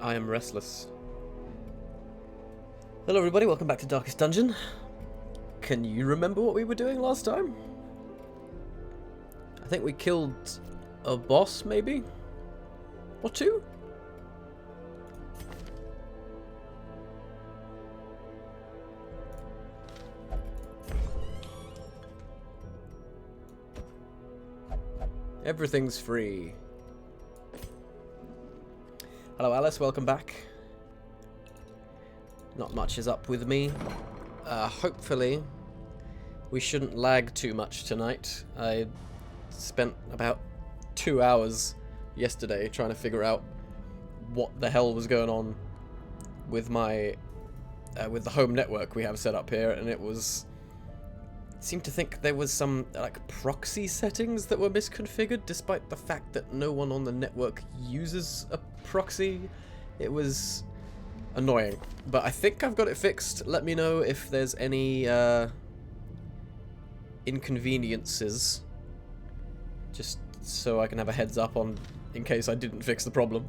I am restless. Hello everybody, welcome back to Darkest Dungeon. Can you remember what we were doing last time? I think we killed a boss, maybe? Or two? Everything's free. Hello Alice, welcome back. Not much is up with me. Hopefully we shouldn't lag too much tonight. I spent about 2 hours yesterday trying to figure out what the hell was going on with my with the home network we have set up here, and it seemed to think there was some like proxy settings that were misconfigured, despite the fact that no one on the network uses a proxy. It was annoying, but I think I've got it fixed. Let me know if there's any inconveniences, just so I can have a heads up on in case I didn't fix the problem.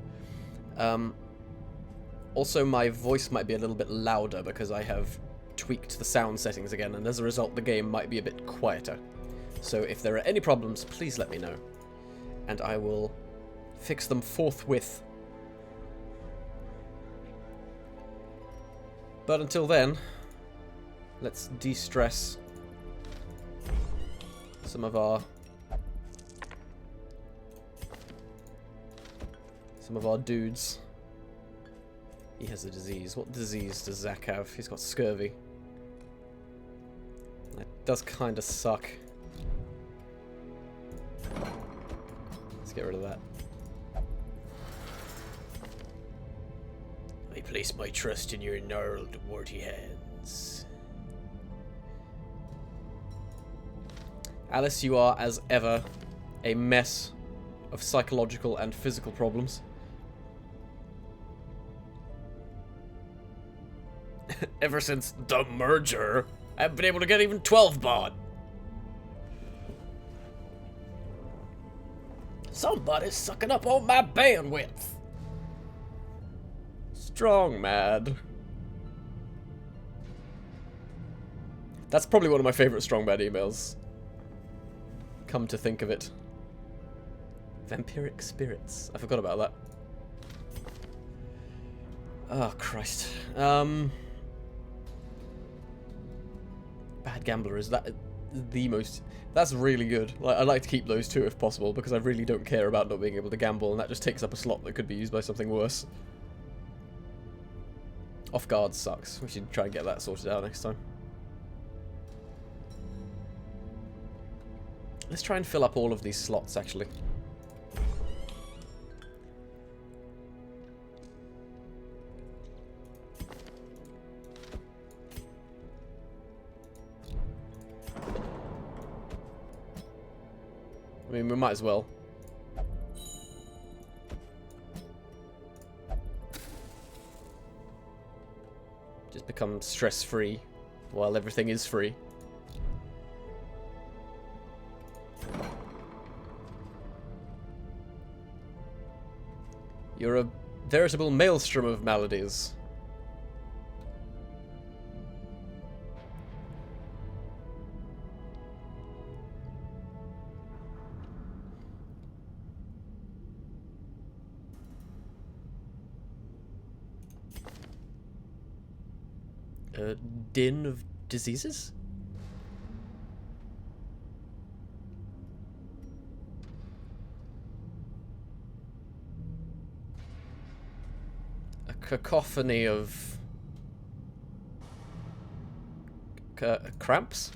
Also, my voice might be a little bit louder because I have tweaked the sound settings again, and as a result the game might be a bit quieter. So if there are any problems, please let me know, and I will fix them forthwith. But until then, let's de-stress some of our dudes. He has a disease. What disease does Zach have? He's got scurvy. That does kind of suck. Let's get rid of that. I place my trust in your gnarled, warty hands. Alice, you are, as ever, a mess of psychological and physical problems. Ever since the merger, I haven't been able to get even 12 baud. Somebody's sucking up all my bandwidth. Strong mad. That's probably one of my favorite strong mad emails. Come to think of it. Vampiric spirits. I forgot about that. Oh, Christ. Bad Gambler, is that the most... That's really good. Like, I'd like to keep those two if possible, because I really don't care about not being able to gamble, and that just takes up a slot that could be used by something worse. Off guard sucks. We should try and get that sorted out next time. Let's try and fill up all of these slots, actually. I mean, we might as well. Just become stress-free while everything is free. You're a veritable maelstrom of maladies. A din of diseases? A cacophony of cramps?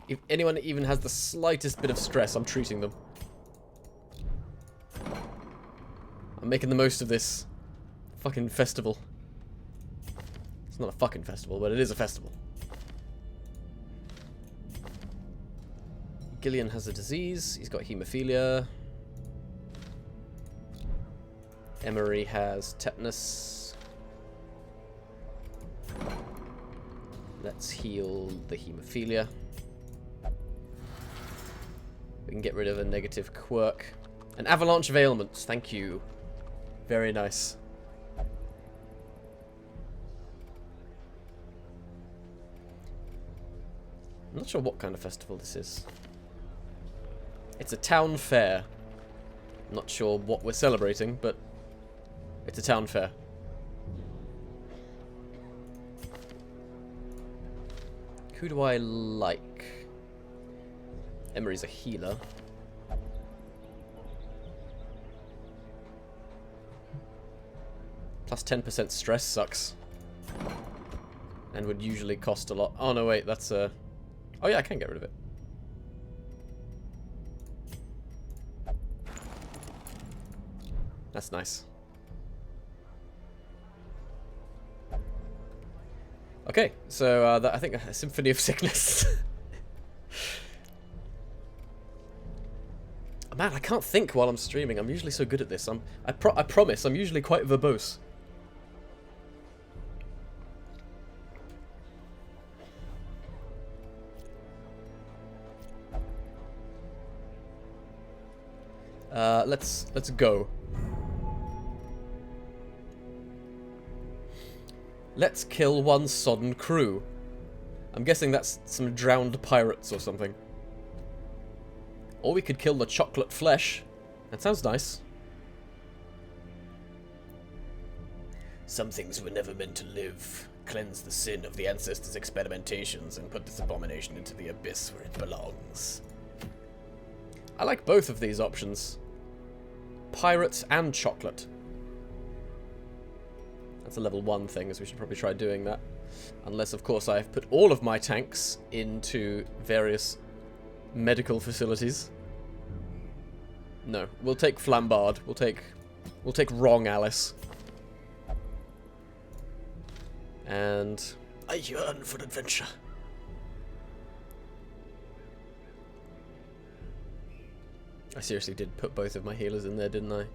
If anyone even has the slightest bit of stress, I'm treating them. I'm making the most of this fucking festival. It's not a fucking festival, but it is a festival. Gillian has a disease. He's got haemophilia. Emery has tetanus. Let's heal the haemophilia. We can get rid of a negative quirk. An avalanche of ailments, thank you. Very nice. I'm not sure what kind of festival this is. It's a town fair. I'm not sure what we're celebrating, but it's a town fair. Who do I like? Emery's a healer. Plus 10% stress sucks. And would usually cost a lot. Oh no, wait, that's a... Oh yeah, I can get rid of it. That's nice. Okay, so I think a Symphony of Sickness. Man, I can't think while I'm streaming. I'm usually so good at this. I promise, I'm usually quite verbose. Let's go. Let's kill one sodden crew. I'm guessing that's some drowned pirates or something. Or we could kill the chocolate flesh. That sounds nice. Some things were never meant to live. Cleanse the sin of the ancestors' experimentations and put this abomination into the abyss where it belongs. I like both of these options. Pirates and chocolate. That's a level 1 thing, so we should probably try doing that. Unless, of course, I've put all of my tanks into various medical facilities. No, we'll take Flambard. We'll take Wrong Alice. And I yearn for adventure. I seriously did put both of my healers in there, didn't I?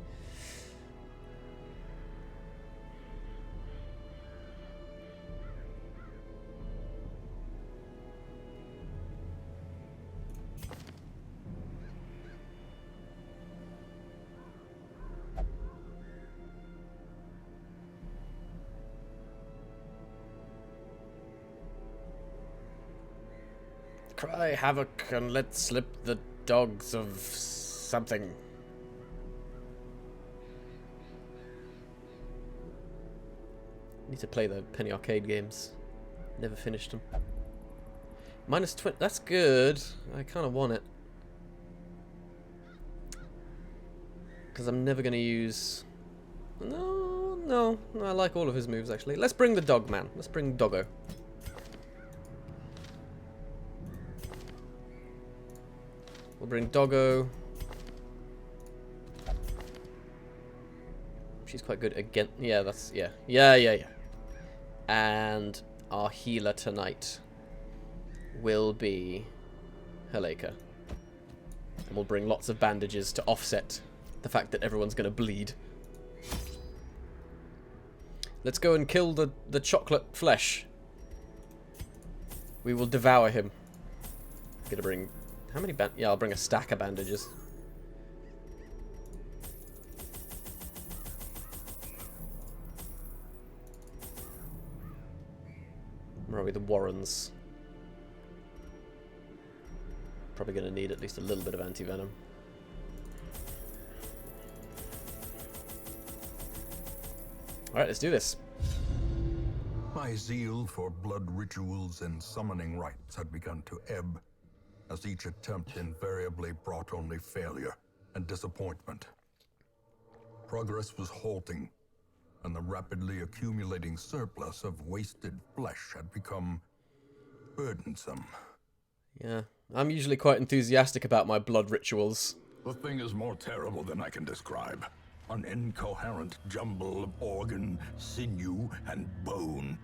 Cry havoc and let slip the dogs of something. Need to play the Penny Arcade games. Never finished them. Minus 20. That's good. I kind of want it. Because I'm never going to use... No. I like all of his moves, actually. Let's bring the dog man. Let's bring Doggo. We'll bring Doggo. She's quite good again. Yeah, that's... Yeah. And our healer tonight will be Haleka. And we'll bring lots of bandages to offset the fact that everyone's going to bleed. Let's go and kill the chocolate flesh. We will devour him. Gonna bring... How many yeah, I'll bring a stack of bandages. Where are we? The Warrens. Probably going to need at least a little bit of anti-venom. Alright, let's do this. My zeal for blood rituals and summoning rites had begun to ebb, as each attempt invariably brought only failure and disappointment. Progress was halting, and the rapidly accumulating surplus of wasted flesh had become burdensome. Yeah, I'm usually quite enthusiastic about my blood rituals. The thing is more terrible than I can describe. An incoherent jumble of organ, sinew, and bone.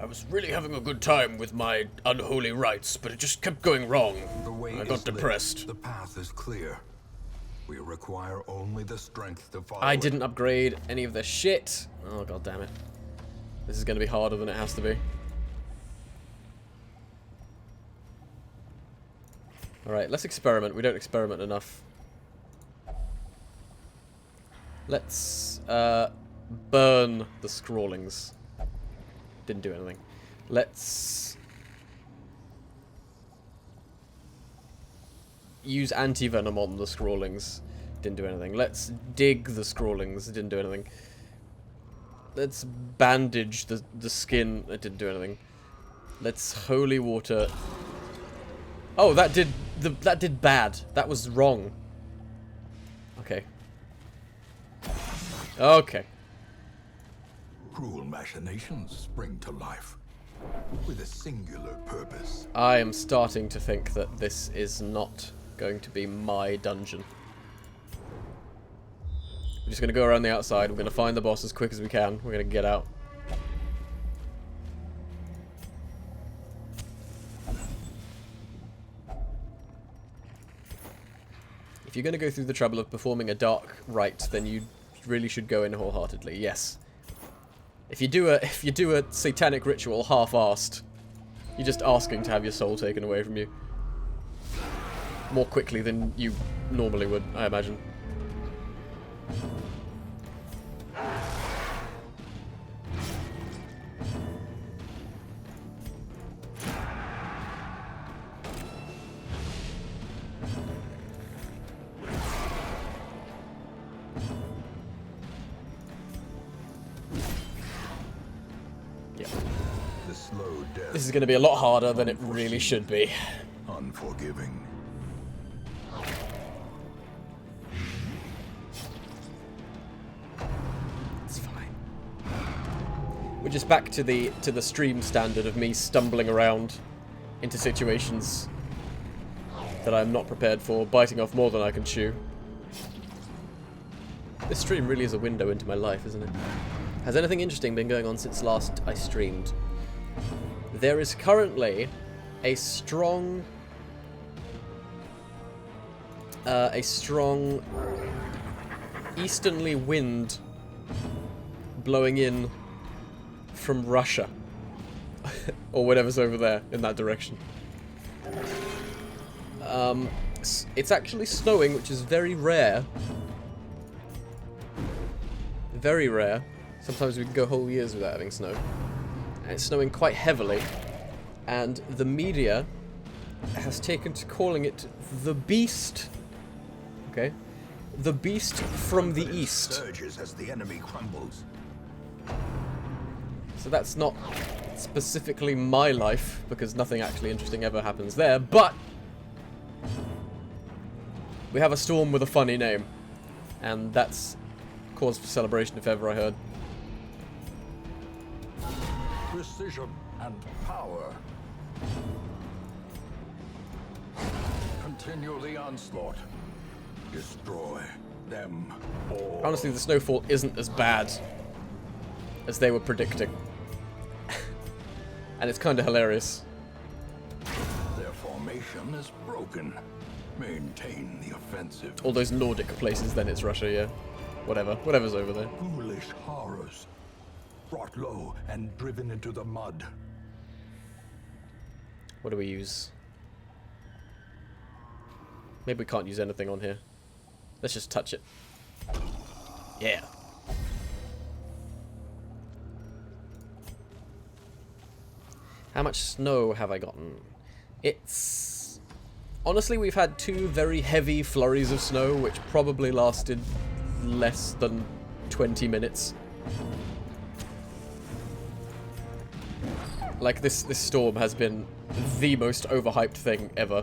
I was really having a good time with my unholy rites, but it just kept going wrong. The way I got is lit. depressed. The path is clear. We require only the strength to follow I it. didn't upgrade any of the shit. Oh, god damn it. This is going to be harder than it has to be. Alright, let's experiment. We don't experiment enough. Let's burn the scrawlings. Didn't do anything. Let's use anti-venom on the scrawlings. Didn't do anything. Let's dig the scrawlings. Didn't do anything. Let's bandage the skin. It didn't do anything. Let's holy water. Oh, that did bad. That was wrong. Okay. Okay. Cruel machinations spring to life with a singular purpose. I am starting to think that this is not going to be my dungeon. We're just going to go around the outside. We're going to find the boss as quick as we can. We're going to get out. If you're going to go through the trouble of performing a dark rite, then you really should go in wholeheartedly. Yes. If you do a satanic ritual half-assed, you're just asking to have your soul taken away from you. More quickly than you normally would, I imagine. The slow death. This is going to be a lot harder than it really should be. Unforgiving. It's fine. We're just back to the stream standard of me stumbling around into situations that I'm not prepared for, biting off more than I can chew. This stream really is a window into my life, isn't it? Has anything interesting been going on since last I streamed? There is currently a strong easterly wind blowing in from Russia. Or whatever's over there in that direction. It's actually snowing, which is very rare. Very rare. Sometimes we can go whole years without having snow. And it's snowing quite heavily. And the media has taken to calling it the Beast. Okay? The Beast from the East. Surges as the enemy crumbles. So that's not specifically my life, because nothing actually interesting ever happens there, but we have a storm with a funny name. And that's cause for celebration if ever I heard. Precision and power. Continue the onslaught. Destroy them all. Honestly, the snowfall isn't as bad as they were predicting. And it's kind of hilarious. Their formation is broken. Maintain the offensive. All those Nordic places, then it's Russia, yeah. Whatever. Whatever's over there. Foolish horrors. Brought low and driven into the mud. What do we use? Maybe we can't use anything on here. Let's just touch it. Yeah. How much snow have I gotten? It's... Honestly, we've had 2 very heavy flurries of snow, which probably lasted less than 20 minutes. Like, this storm has been the most overhyped thing ever.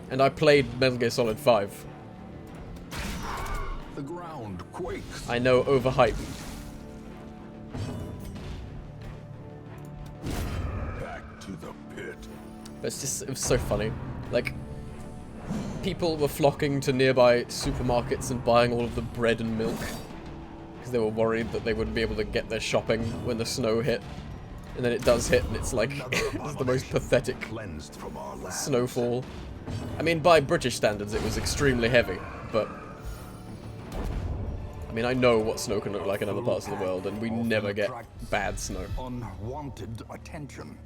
And I played Metal Gear Solid 5. The ground quakes. I know, overhype. Back to the pit. But it's just, it was so funny. Like, people were flocking to nearby supermarkets and buying all of the bread and milk. because they were worried that they wouldn't be able to get their shopping when the snow hit. And then it does hit, and it's like it's the most pathetic snowfall. I mean, by British standards, it was extremely heavy, but I mean, I know what snow can look like in other parts of the world, and we never get bad snow. Unwanted attention.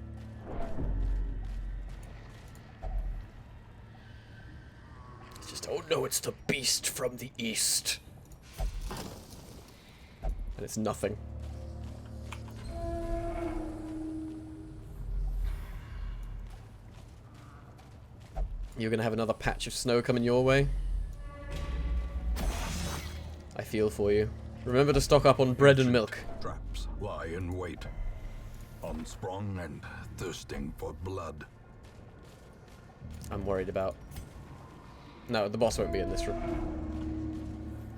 It's just, oh no, it's the beast from the east. And it's nothing. You're gonna have another patch of snow coming your way. I feel for you. Remember to stock up on bread and milk. Traps lie in wait, unsprung and thirsting for blood. I'm worried about... No, the boss won't be in this room.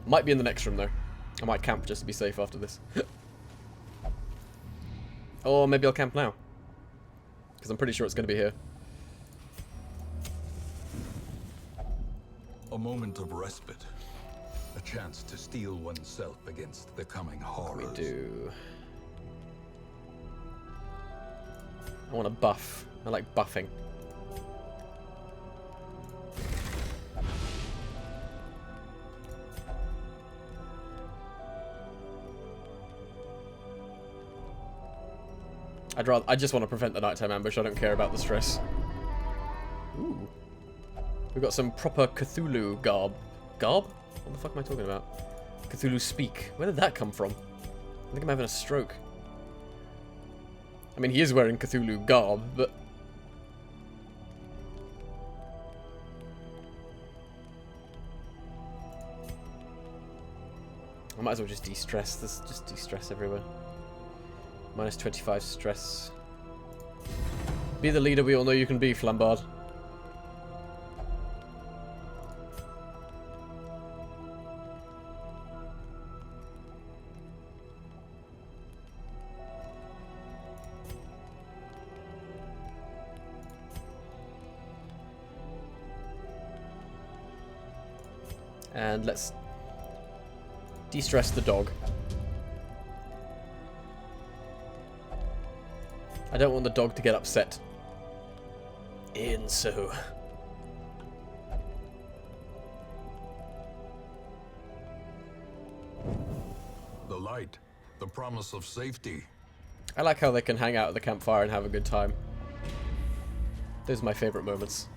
Might be in the next room, though. I might camp just to be safe after this. Or maybe I'll camp now. Because I'm pretty sure it's going to be here. A moment of respite. A chance to steel oneself against the coming horrors. We do. I want to buff. I like buffing. I just want to prevent the nighttime ambush. I don't care about the stress. Ooh. We've got some proper Cthulhu garb. Garb? What the fuck am I talking about? Cthulhu speak. Where did that come from? I think I'm having a stroke. I mean, he is wearing Cthulhu garb, but... I might as well just de-stress. There's just de-stress everywhere. Minus 25 stress. Be the leader we all know you can be, Flambard. And let's de-stress the dog. I don't want the dog to get upset. In so. The light, the promise of safety. I like how they can hang out at the campfire and have a good time. Those are my favorite moments.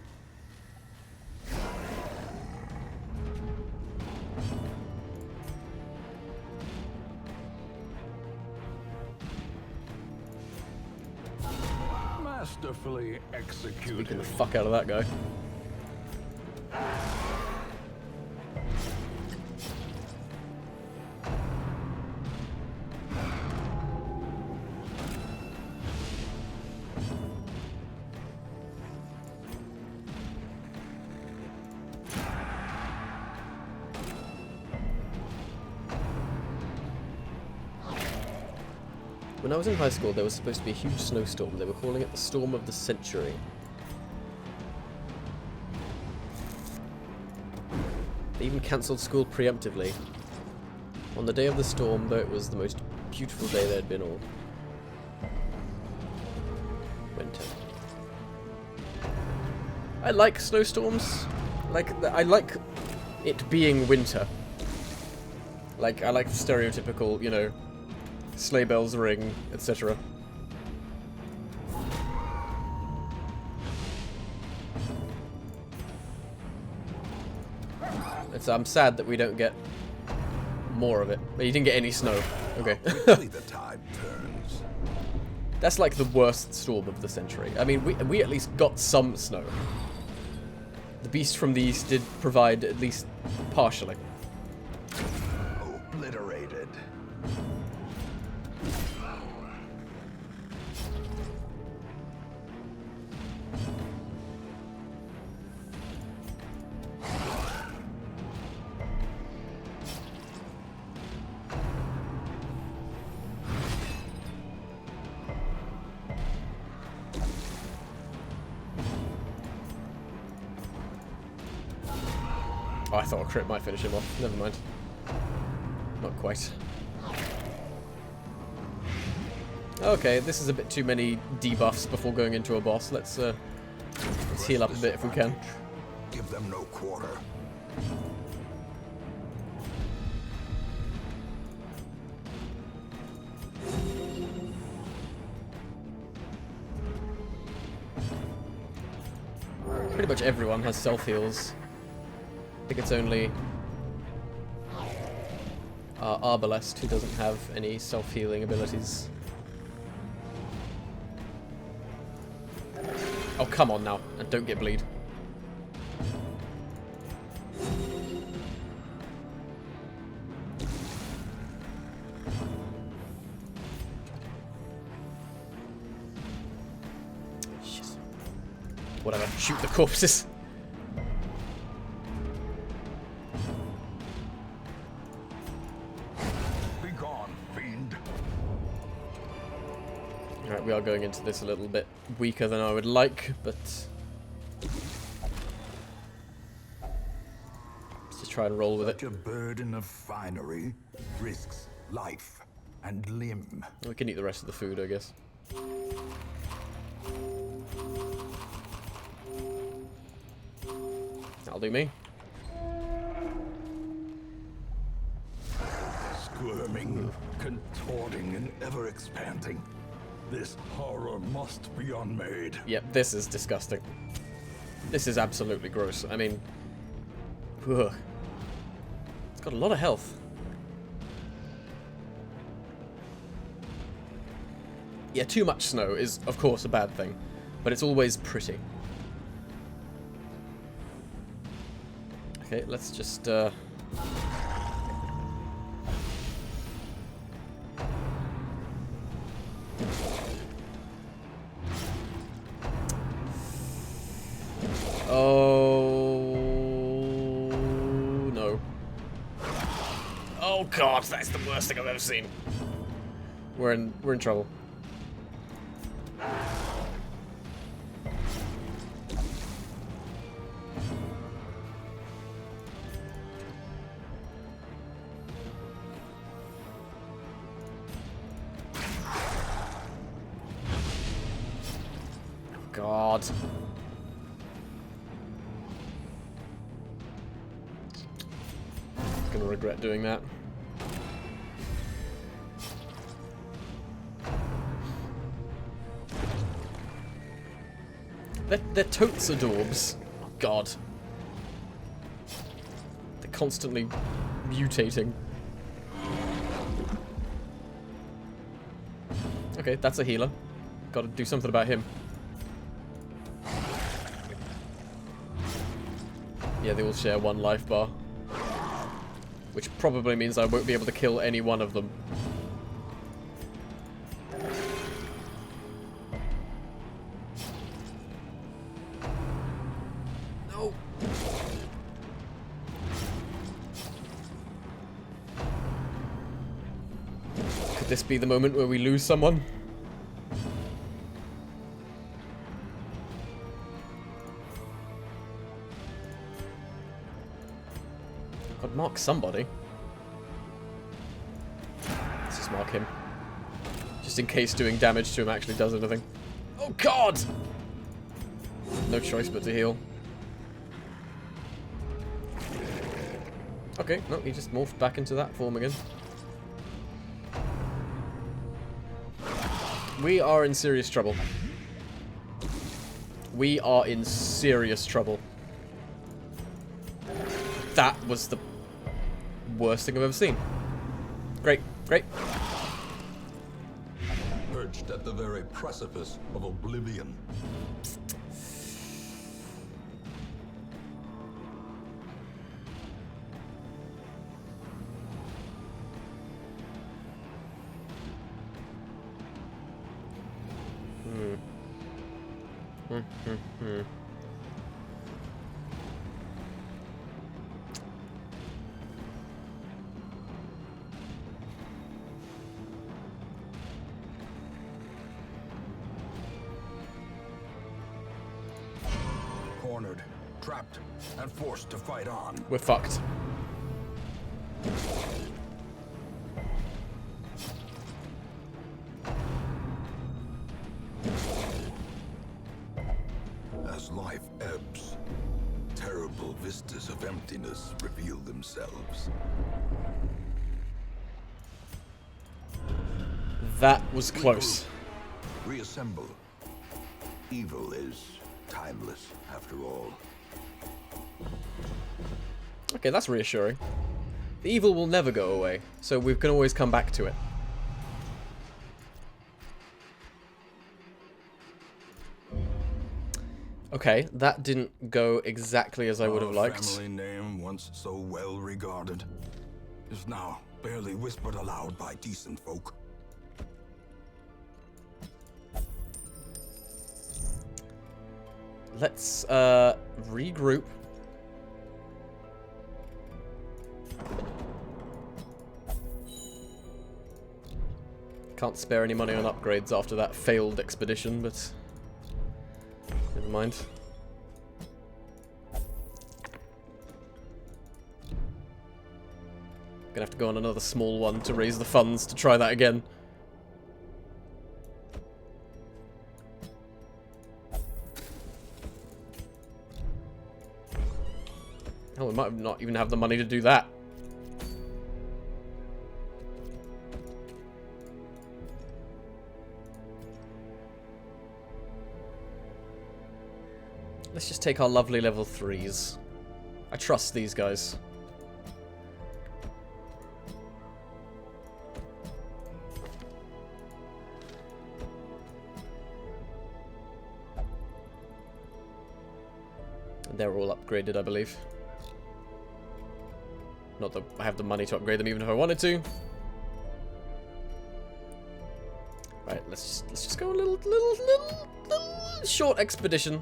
Masterfully executed. Beating the fuck out of that guy. When I was in high school, there was supposed to be a huge snowstorm. They were calling it the Storm of the Century. They even cancelled school preemptively. On the day of the storm, though, it was the most beautiful day there had been all winter. I like snowstorms. I like it being winter. Like, I like the stereotypical, you know, sleigh bells ring, etc. I'm sad that we don't get more of it. You didn't get any snow. Okay. Quickly the tide turns. That's like the worst storm of the century. I mean, we at least got some snow. The beast from the east did provide at least partially. Obliterated. Oh, I thought a crit might finish him off. Never mind. Not quite. Okay, this is a bit too many debuffs before going into a boss. Let's heal up a bit if we can. Give them no quarter. Pretty much everyone has self-heals. I think it's only Arbalest who doesn't have any self-healing abilities. Oh, come on now, and don't get bleed. Shit. Whatever, shoot the corpses. Be gone, fiend. Alright, we are going into this a little bit weaker than I would like, but let's just try and roll with it. Such a burden of finery risks life and limb. We can eat the rest of the food, I guess. That'll do me. Squirming, contorting, and ever expanding. This horror must be unmade. Yep, this is disgusting. This is absolutely gross. I mean, ugh. It's got a lot of health. Yeah, too much snow is, of course, a bad thing, but it's always pretty. Okay, let's just, Oh no. Oh god, that's the worst thing I've ever seen. We're in trouble. God. Gonna regret doing that. They're totes adorbs. Oh, God. They're constantly mutating. Okay, that's a healer. Gotta do something about him. Yeah, they all share one life bar. Which probably means I won't be able to kill any one of them. No. Could this be the moment where we lose someone? I'd mark somebody. Let's just mark him. Just in case doing damage to him actually does anything. Oh god! No choice but to heal. Okay, no, he just morphed back into that form again. We are in serious trouble. We are in serious trouble. That was the worst thing I've ever seen. Great, great. Perched at the very precipice of oblivion. Cornered, trapped, and forced to fight on. We're fucked. As life ebbs, terrible vistas of emptiness reveal themselves. That was close. Reassemble. Evil is timeless, after all. Okay, that's reassuring. The evil will never go away, so we can always come back to it. Okay, that didn't go exactly as I would have liked. Family name, once so well regarded, is now barely whispered aloud by decent folk. Let's regroup. Can't spare any money on upgrades after that failed expedition, but never mind. Gonna have to go on another small one to raise the funds to try that again. Hell, we might not even have the money to do that. Let's just take our lovely level 3s. I trust these guys. And they're all upgraded, I believe. Not that I have the money to upgrade them even if I wanted to. Right, let's just go a little short expedition.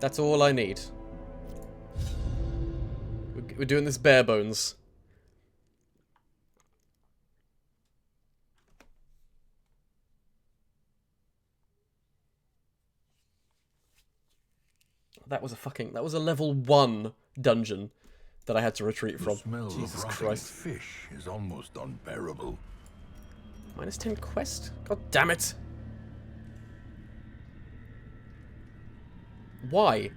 That's all I need. We're doing this bare bones. That was a level 1 dungeon that I had to retreat from. The smell Jesus of Christ. fish is almost unbearable. Minus 10 quest? God damn it. Why?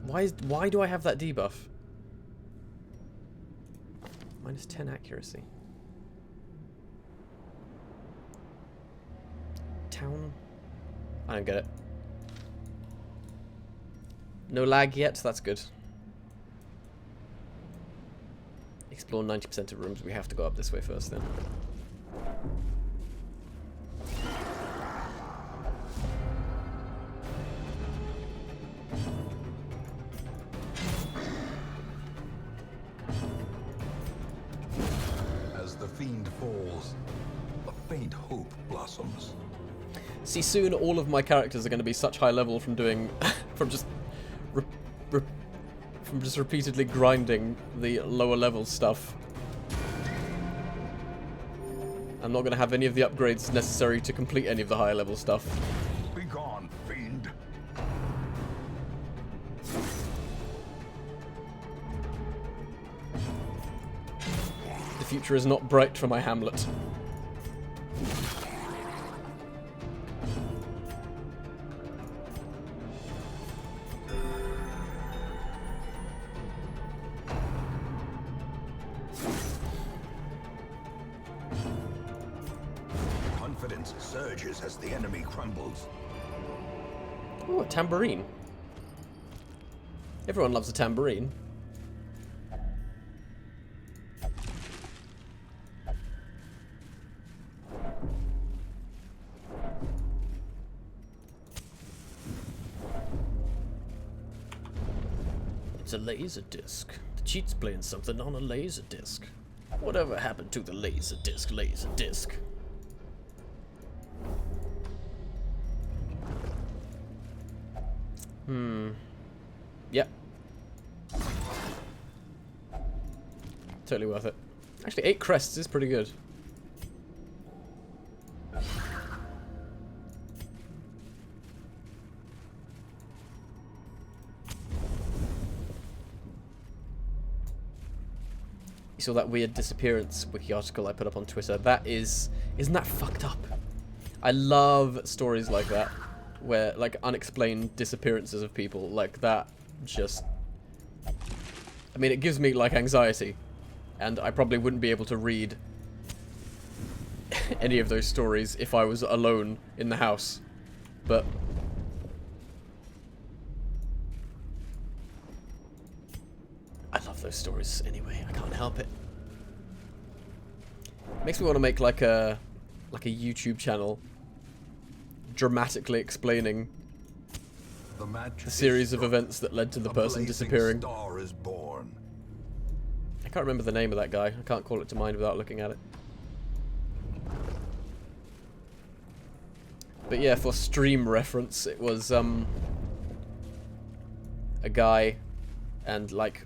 Why do I have that debuff? Minus 10 accuracy. Town? I don't get it. No lag yet, that's good. Explore 90% of rooms. We have to go up this way first then. As the fiend falls, a faint hope blossoms. See, soon all of my characters are going to be such high level from doing, from just repeatedly grinding the lower level stuff. I'm not going to have any of the upgrades necessary to complete any of the higher level stuff. Be gone, fiend. The future is not bright for my hamlet. Confidence surges as the enemy crumbles. Oh, a tambourine. Everyone loves a tambourine. It's a laser disc. The cheat's playing something on a laser disc. Whatever happened to the laser disc, laser disc? Yep. Totally worth it. Actually, 8 crests is pretty good. You saw that weird disappearance wiki article I put up on Twitter. Isn't that fucked up? I love stories like that, where, like, unexplained disappearances of people, like, that just... I mean, it gives me, like, anxiety, and I probably wouldn't be able to read any of those stories if I was alone in the house, but... I love those stories anyway, I can't help it. Makes me want to make, like a YouTube channel dramatically explaining the series of events that led to the person disappearing. Star is born. I can't remember the name of that guy. I can't call it to mind without looking at it. But yeah, for stream reference, it was a guy and like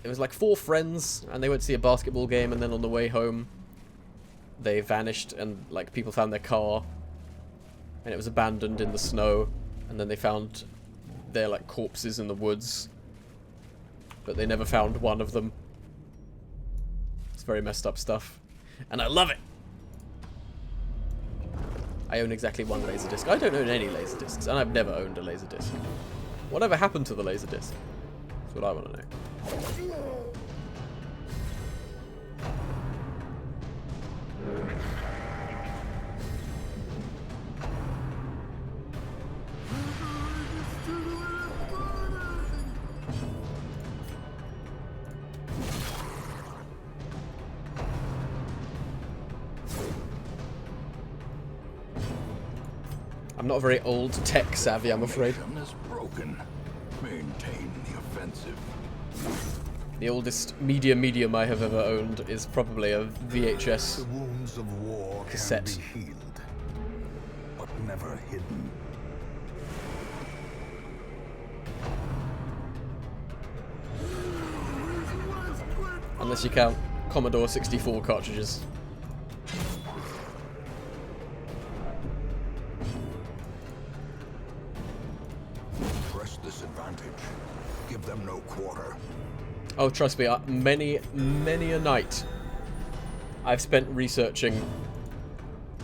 it was like 4 friends, and they went to see a basketball game, and then on the way home they vanished, and like people found their car and it was abandoned in the snow, and then they found their like corpses in the woods, but they never found one of them. It's very messed up stuff, and I love it. I own exactly 1 Laserdisc. I don't own any Laserdiscs, and I've never owned a Laserdisc. Whatever happened to the Laserdisc? That's what I want to know. I'm not very old tech savvy, I'm afraid. Is broken. Maintain the offensive. The oldest medium I have ever owned is probably a VHS The wounds of war cassette. can be healed, but never hidden. Unless you count Commodore 64 cartridges. Press this advantage. Give them no quarter. Oh, trust me, many a night I've spent researching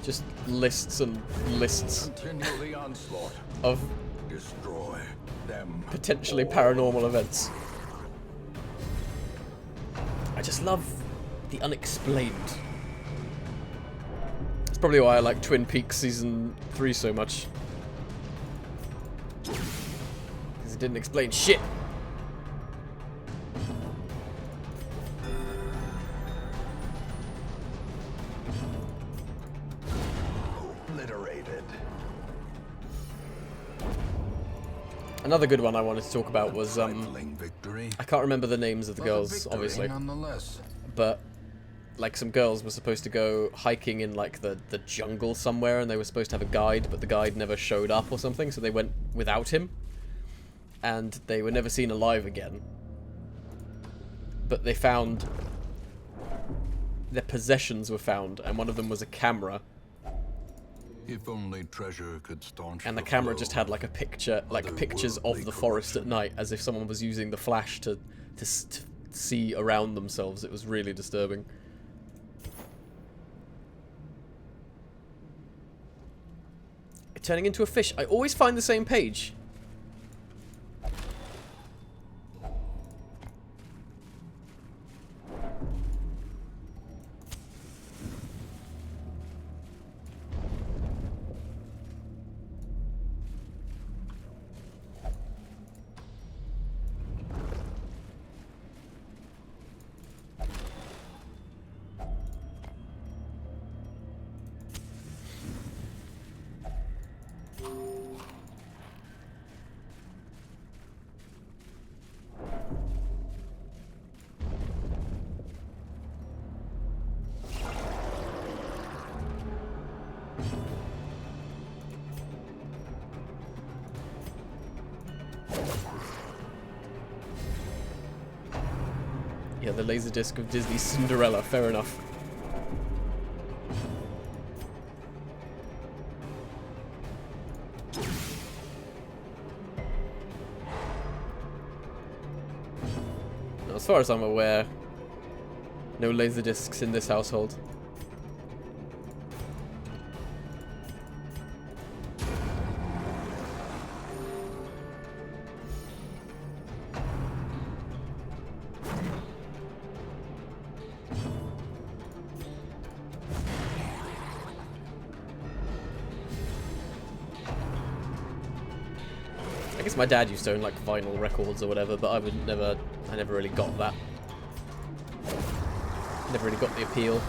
just lists and lists Continue the onslaught. of Destroy them. potentially paranormal events. I just love the unexplained. That's probably why I like Twin Peaks Season 3 so much. Because it didn't explain shit. Obliterated. Another good one I wanted to talk about was Trifling victory. I can't remember the names of the But a girls, victory obviously, nonetheless. but like some girls were supposed to go hiking in like the jungle somewhere, and they were supposed to have a guide, but the guide never showed up or something, so they went without him, and they were never seen alive again. But they found their possessions were found, and one of them was a camera, If only treasure could staunch and the the camera flow. just had like a picture, like pictures of the forest at night, as if someone was using the flash to see around themselves. It was really disturbing. Turning into a fish. I always find the same page. Yeah, the Laserdisc of Disney's Cinderella, fair enough. Now, as far as I'm aware, No laser discs in this household. I guess my dad used to own like vinyl records or whatever, but I never really got that. Never really got the appeal.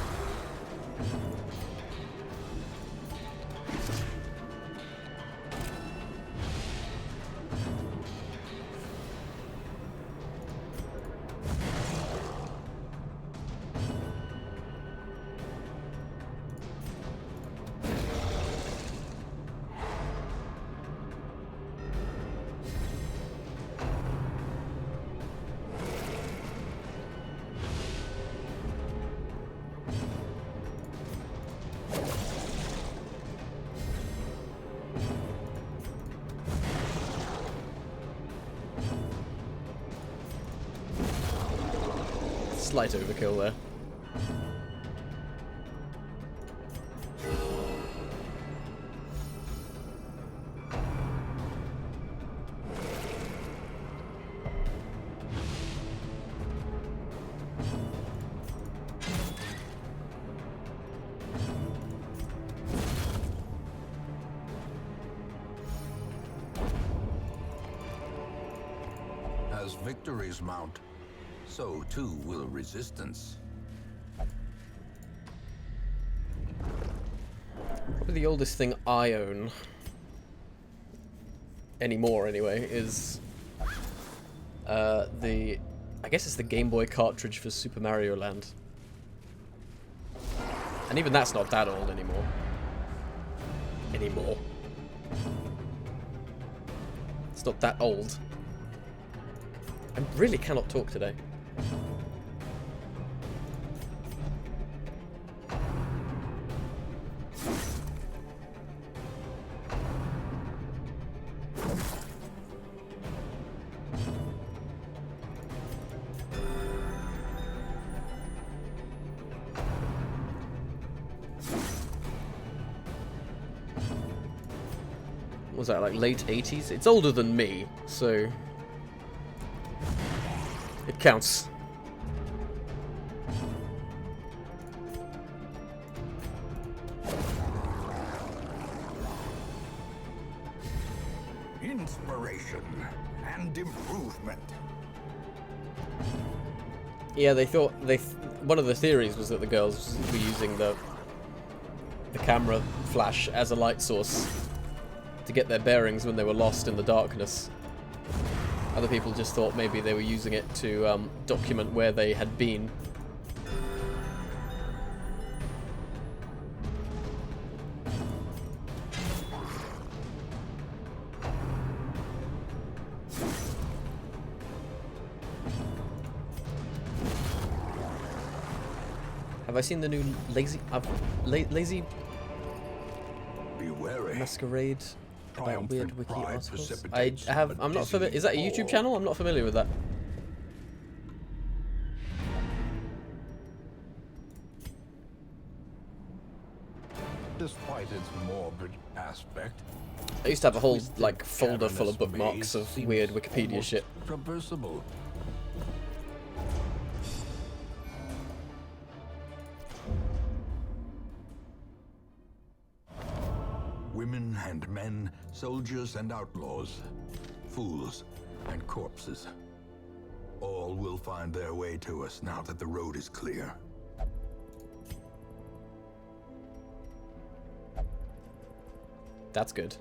Slight overkill there. As victories mount, so too will resistance. Probably the oldest thing I own anymore, anyway, is I guess it's the Game Boy cartridge for Super Mario Land. And even that's not that old anymore. It's not that old. I really cannot talk today. What was that, like late 80s? It's older than me, so it counts. Inspiration and improvement. Yeah, they thought one of the theories was that the girls were using the camera flash as a light source to get their bearings when they were lost in the darkness. Other people just thought maybe they were using it to document where they had been. Have I seen the new Lazy Be wary. Masquerade about Triumphant weird wiki pride articles? precipitates I'm not familiar. Is that a YouTube fall. channel? I'm not familiar with that. Despite its morbid aspect, I used to have a whole twisted, like folder full of cavernous bookmarks maze of seems weird Wikipedia almost shit. traversable. Women and men, soldiers and outlaws, fools and corpses. All will find their way to us now that the road is clear. That's good.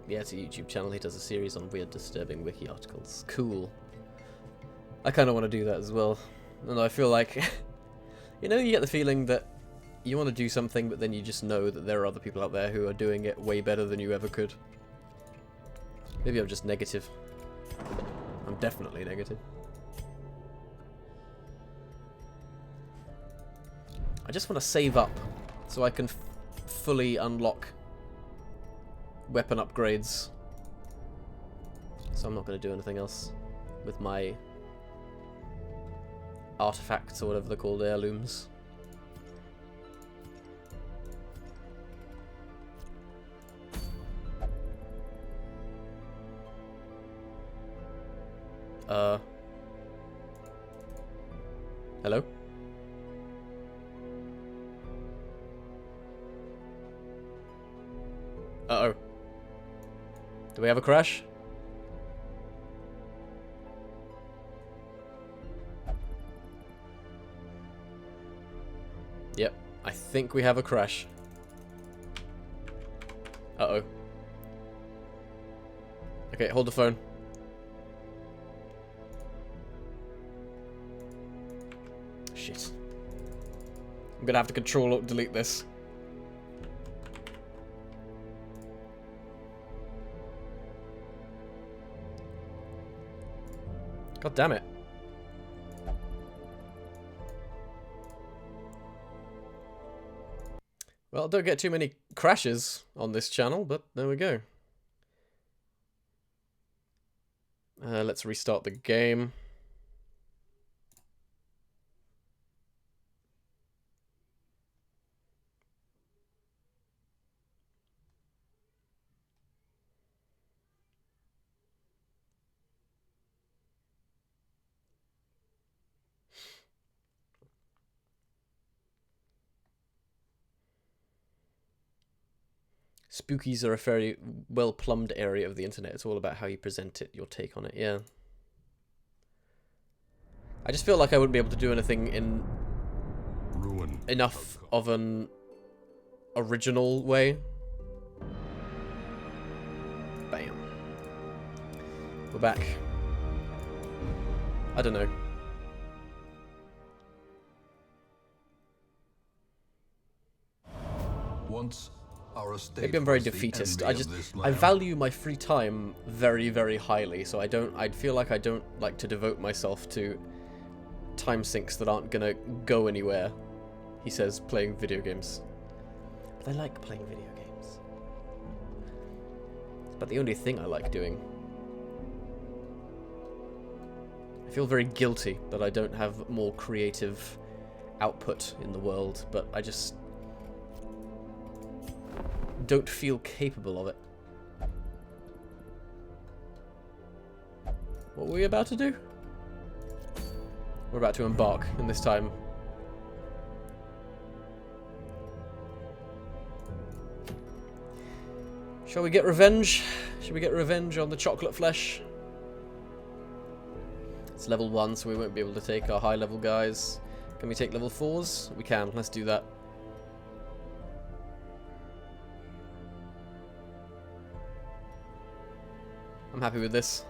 Yeah, it's a YouTube channel. He does a series on weird, disturbing wiki articles. Cool. I kind of want to do that as well. And I feel like, you know, you get the feeling that you want to do something, but then you just know that there are other people out there who are doing it way better than you ever could. Maybe I'm just negative. I'm definitely negative. I just want to save up so I can fully unlock weapon upgrades. So I'm not going to do anything else with my artifacts or whatever they're called, heirlooms. Hello? Uh-oh. Do we have a crash? Yep, I think we have a crash. Uh-oh. Okay, hold the phone. Shit. I'm gonna have to Control-Alt-Delete this. God damn it. Well, don't get too many crashes on this channel, but there we go. Let's restart the game. Spookies are a very well-plumbed area of the internet. It's all about how you present it, your take on it, yeah. I just feel like I wouldn't be able to do anything in enough of an original way. Bam. We're back. I don't know. Once our estate Maybe I'm very was the defeatist. envy of this I land. value my free time very, very highly, so I'd feel like I don't like to devote myself to time sinks that aren't gonna go anywhere. He says playing video games. But I like playing video games. It's about the only thing I like doing. I feel very guilty that I don't have more creative output in the world, but I just don't feel capable of it. What were we about to do? We're about to embark, and this time shall we get revenge? Shall we get revenge on the chocolate flesh? It's level 1, so we won't be able to take our high level guys. Can we take level 4s? We can, let's do that. I'm happy with this.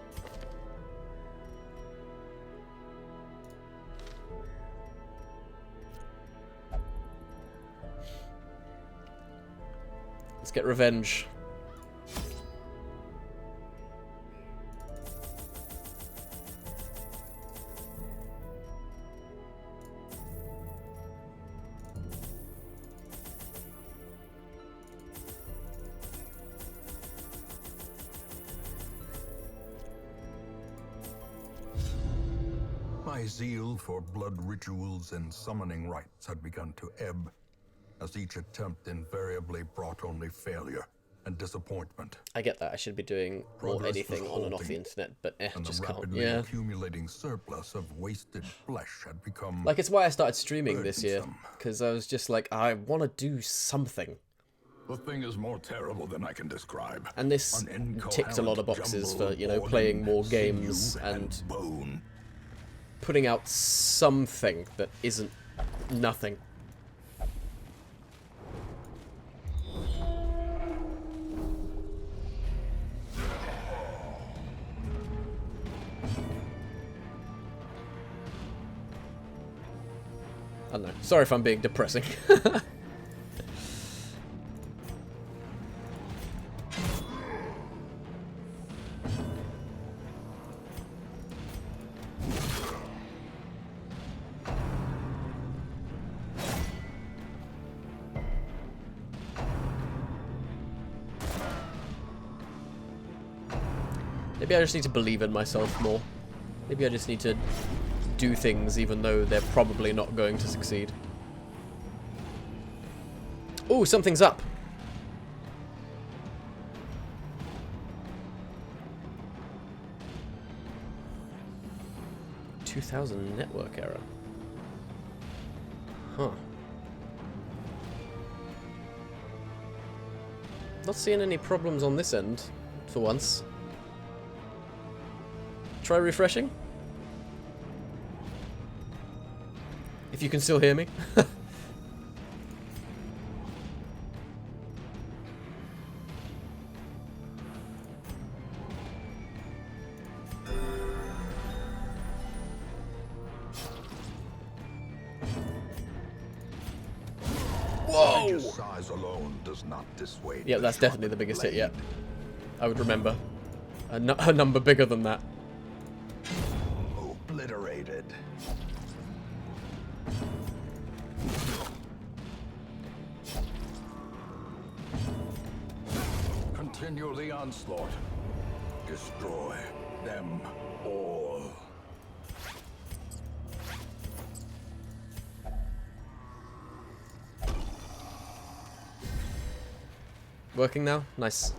Let's get revenge. My zeal for blood rituals and summoning rites had begun to ebb, as each attempt invariably brought only failure and disappointment. I get that. I should be doing more Progress anything was on and off the halting, internet, but And just the can't. rapidly Yeah. accumulating surplus of wasted flesh had become Like, it's why I started streaming this year, burdensome. because I was just like, I want to do something. The thing is more terrible than I can describe. And this An ticks a lot of incoherent boxes jumble for, of you know, organ, playing more sinew, games and bone. putting out something that isn't nothing. I don't know. Sorry if I'm being depressing. Maybe I just need to believe in myself more. Maybe I just need to do things even though they're probably not going to succeed. Oh, something's up. $2,000 network error. Huh. Not seeing any problems on this end, for once. Try refreshing. If you can still hear me. Whoa! Size alone does not dissuade. Yeah, that's definitely the biggest hit yet. I would remember a number bigger than that. Obliterated. Continue the onslaught. Destroy them all. Working now? Nice.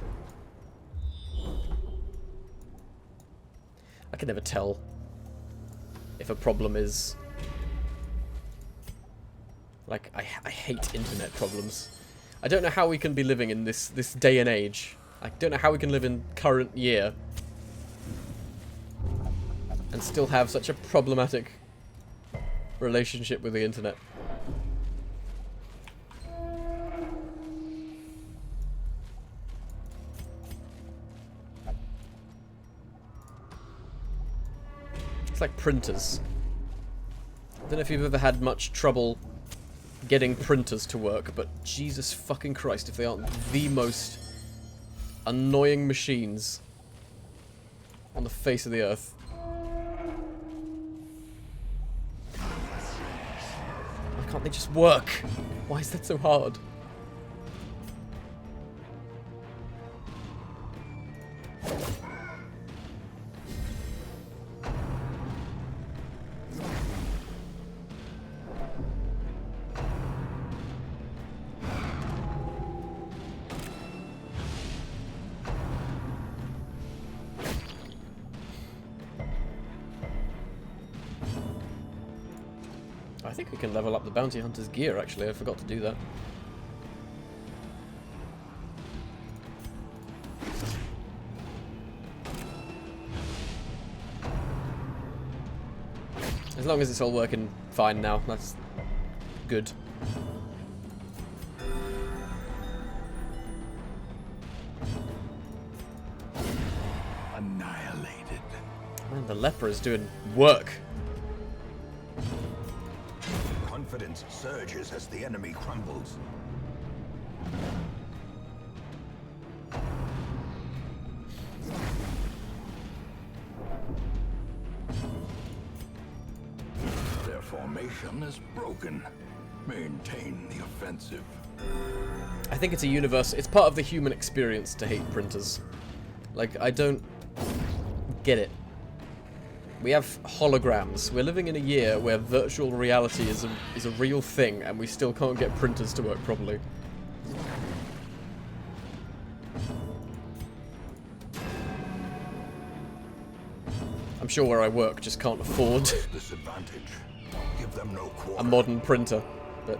I can never tell if a problem is... Like, I hate internet problems. I don't know how we can be living in this day and age. I don't know how we can live in current year and still have such a problematic relationship with the internet. It's like printers. I don't know if you've ever had much trouble getting printers to work, but Jesus fucking Christ, if they aren't the most annoying machines on the face of the earth. Why can't they just work? Why is that so hard? I think we can level up the bounty hunter's gear, actually. I forgot to do that. As long as it's all working fine now, that's good. Annihilated. Man, the leper is doing work. Confidence surges as the enemy crumbles. Their formation is broken. Maintain the offensive. I think it's a universe. It's part of the human experience to hate printers. Like, I don't get it. We have holograms. We're living in a year where virtual reality is a real thing, and we still can't get printers to work properly. I'm sure where I work just can't afford Disadvantage. Give them no quarter. a modern printer, but...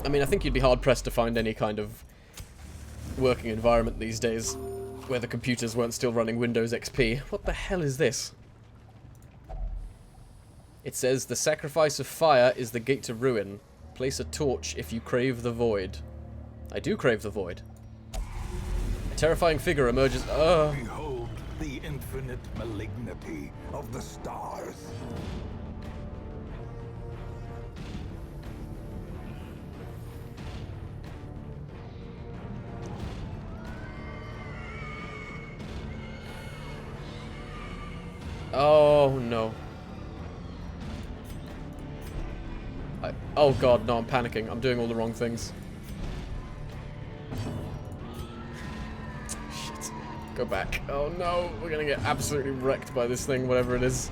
I mean, I think you'd be hard-pressed to find any kind of working environment these days where the computers weren't still running Windows XP. What the hell is this? It says, the sacrifice of fire is the gate to ruin. Place a torch if you crave the void. I do crave the void. A terrifying figure emerges. Behold the infinite malignity of the stars. Oh no. Oh god, no, I'm panicking. I'm doing all the wrong things. Shit. Go back. Oh no, we're gonna get absolutely wrecked by this thing, whatever it is.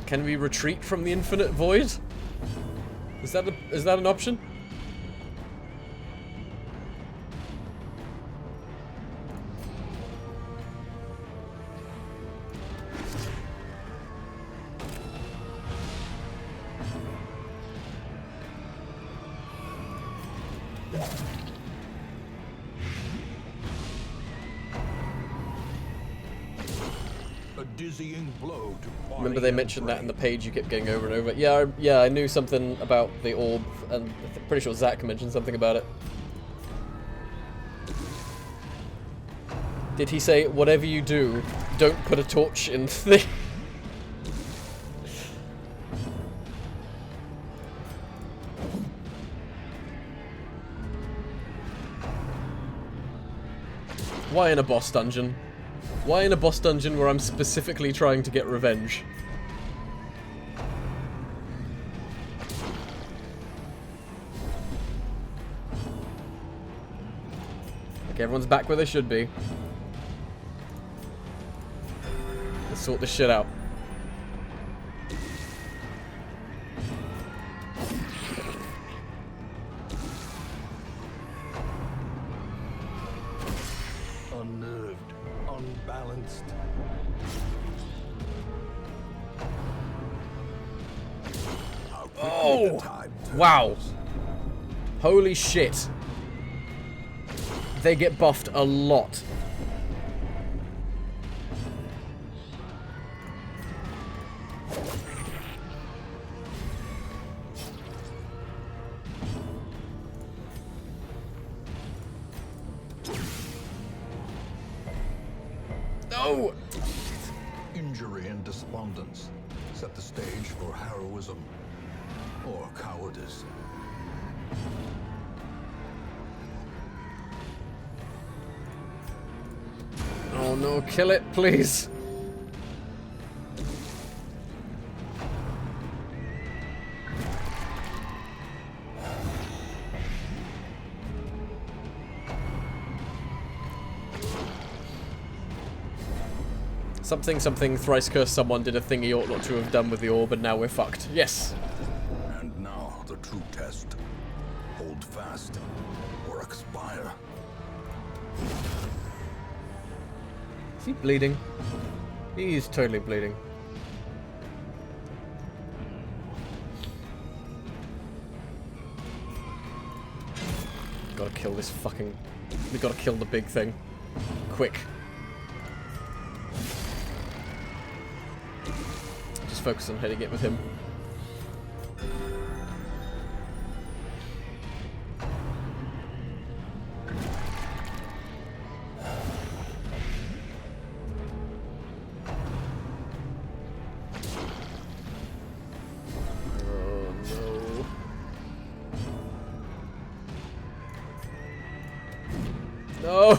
Can we retreat from the infinite void? Is that an option? A dizzying blow to Remember they mentioned that in the page you kept getting over and over. Yeah, I knew something about the orb, and I'm pretty sure Zach mentioned something about it. Did he say, whatever you do, don't put a torch in the... Why in a boss dungeon? Why in a boss dungeon where I'm specifically trying to get revenge? Okay, everyone's back where they should be. Let's sort this shit out. Unnerved, unbalanced. Oh! Wow. Holy shit. They get buffed a lot. No! Injury and despondence set the stage for heroism or cowardice. Oh no, kill it, please. Something, thrice cursed someone did a thing he ought not to have done with the orb, and now we're fucked. Yes. And now the true test. Hold fast or expire. Is he bleeding? He's totally bleeding. Gotta kill this fucking... We gotta kill the big thing. Quick. Just focus on hitting it with him. No!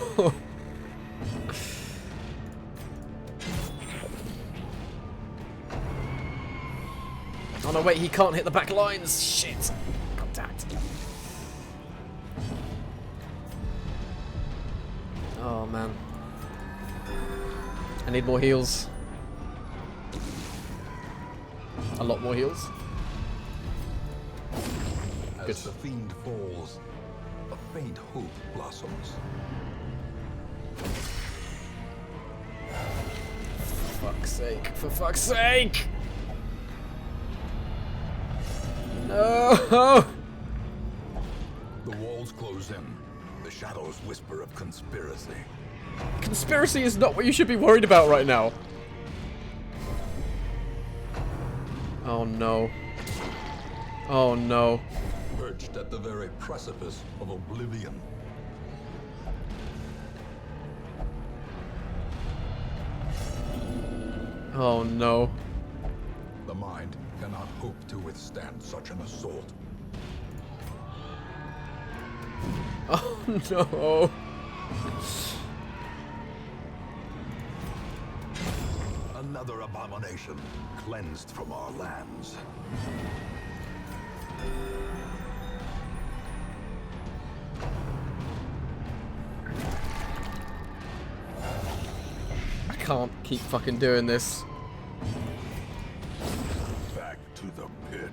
Oh no, wait, he can't hit the back lines! Shit! Contact! Oh man. I need more heals. A lot more heals. Good. As the fiend falls, a faint hope blossoms. For fuck's sake, for fuck's sake! No! The walls close in. The shadows whisper of conspiracy. Conspiracy is not what you should be worried about right now. Oh no. Oh no. Perched at the very precipice of oblivion. Oh no. The mind cannot hope to withstand such an assault. Oh no. Another abomination cleansed from our lands. I can't keep fucking doing this. Back to the pit.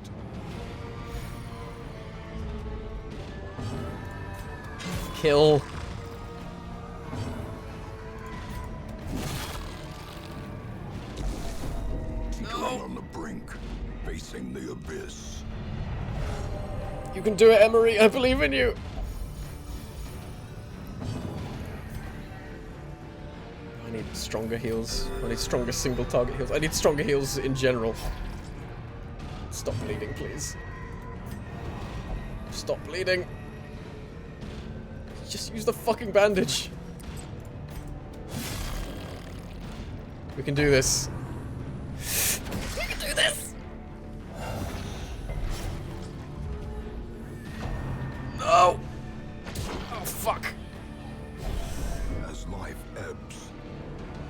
Kill. Teetering on the brink, facing the abyss. You can do it, Emery. I believe in you. I need stronger heals. I need stronger single target heals. I need stronger heals in general. Stop bleeding, please. Stop bleeding. Just use the fucking bandage. We can do this. We can do this! No! Oh, fuck. As life ebbs,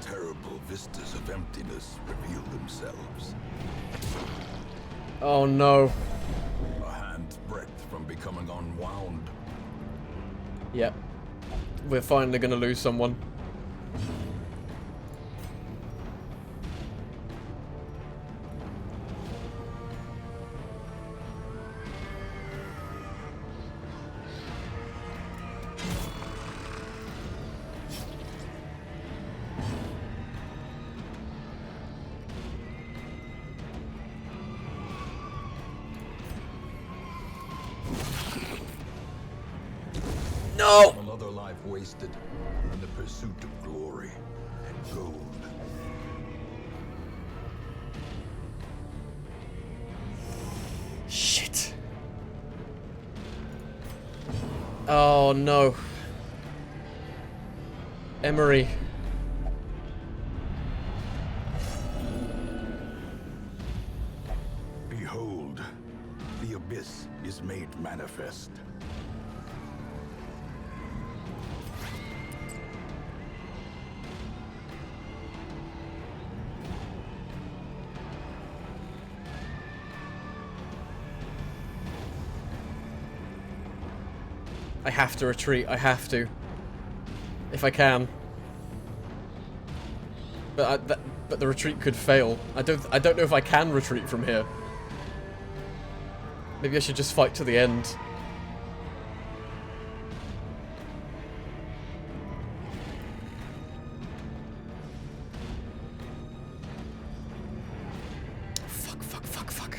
terrible vistas of emptiness reveal themselves. Oh, no. A hand's breadth from becoming unwound. Yep. We're finally gonna lose someone. No! Another life wasted in the pursuit of glory and gold. Shit. Oh no. Emery. Behold, the abyss is made manifest. I have to retreat. I have to. If I can. But but the retreat could fail. I don't know if I can retreat from here. Maybe I should just fight to the end. Fuck, fuck, fuck, fuck.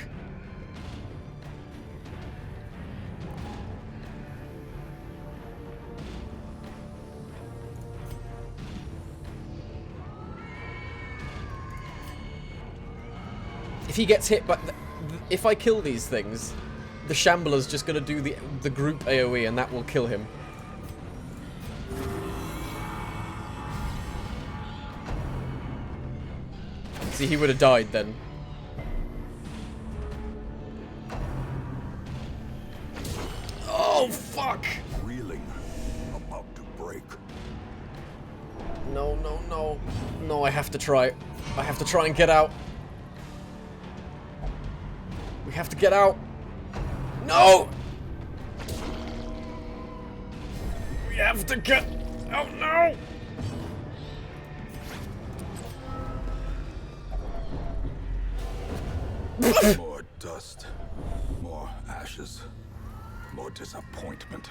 If he gets hit, but if I kill these things, the Shambler's just gonna do the group AoE and that will kill him. See, he would have died then. Oh, fuck! Reeling, about to break. No, no, no. No, I have to try. I have to try and get out. We have to get out. No! We have to get out now! More dust, more ashes, more disappointment.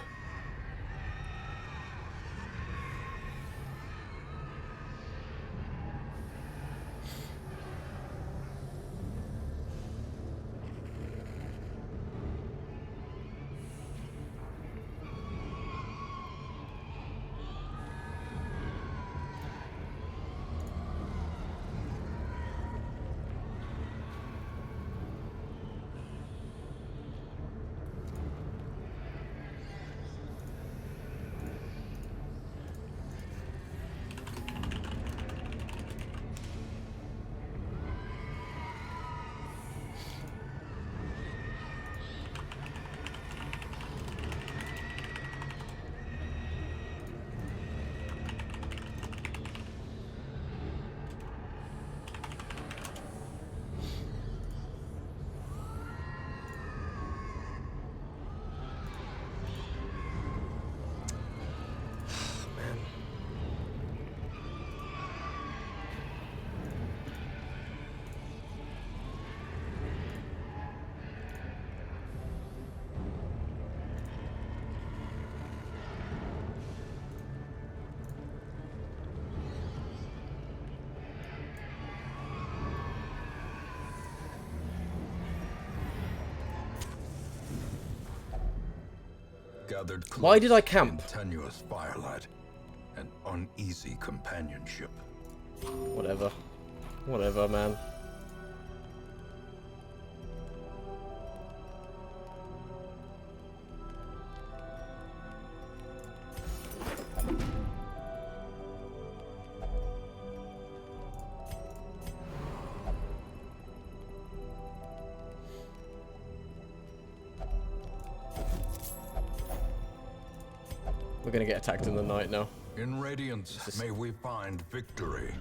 gathered close Why did I camp? in tenuous firelight and uneasy companionship. Whatever. Whatever, man. We're gonna get attacked in the night now. In radiance, may we find victory.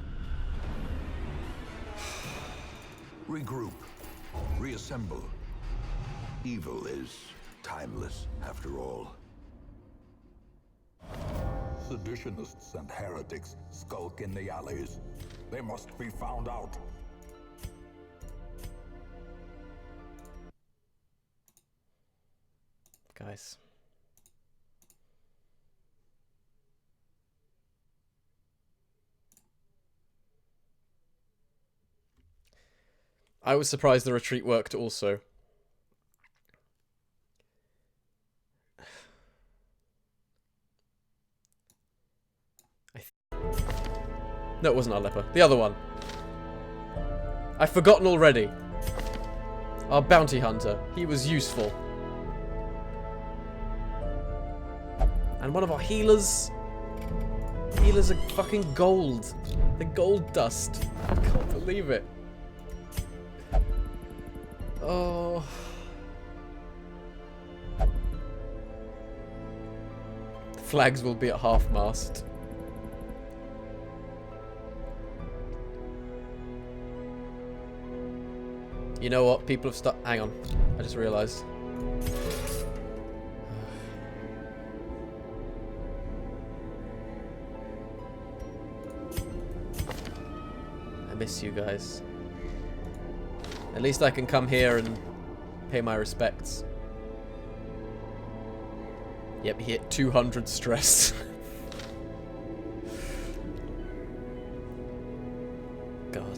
Regroup. Reassemble. Evil is timeless, after all. Seditionists and heretics skulk in the alleys. They must be found out. Guys. I was surprised the retreat worked also. No, it wasn't our leper. The other one. I've forgotten already. Our bounty hunter. He was useful. And one of our healers. Healers are fucking gold. They're gold dust. I can't believe it. Oh. Flags will be at half-mast. You know what? People have started... Hang on. I just realised. I miss you guys. At least I can come here and pay my respects. Yep, he hit 200 stress. God.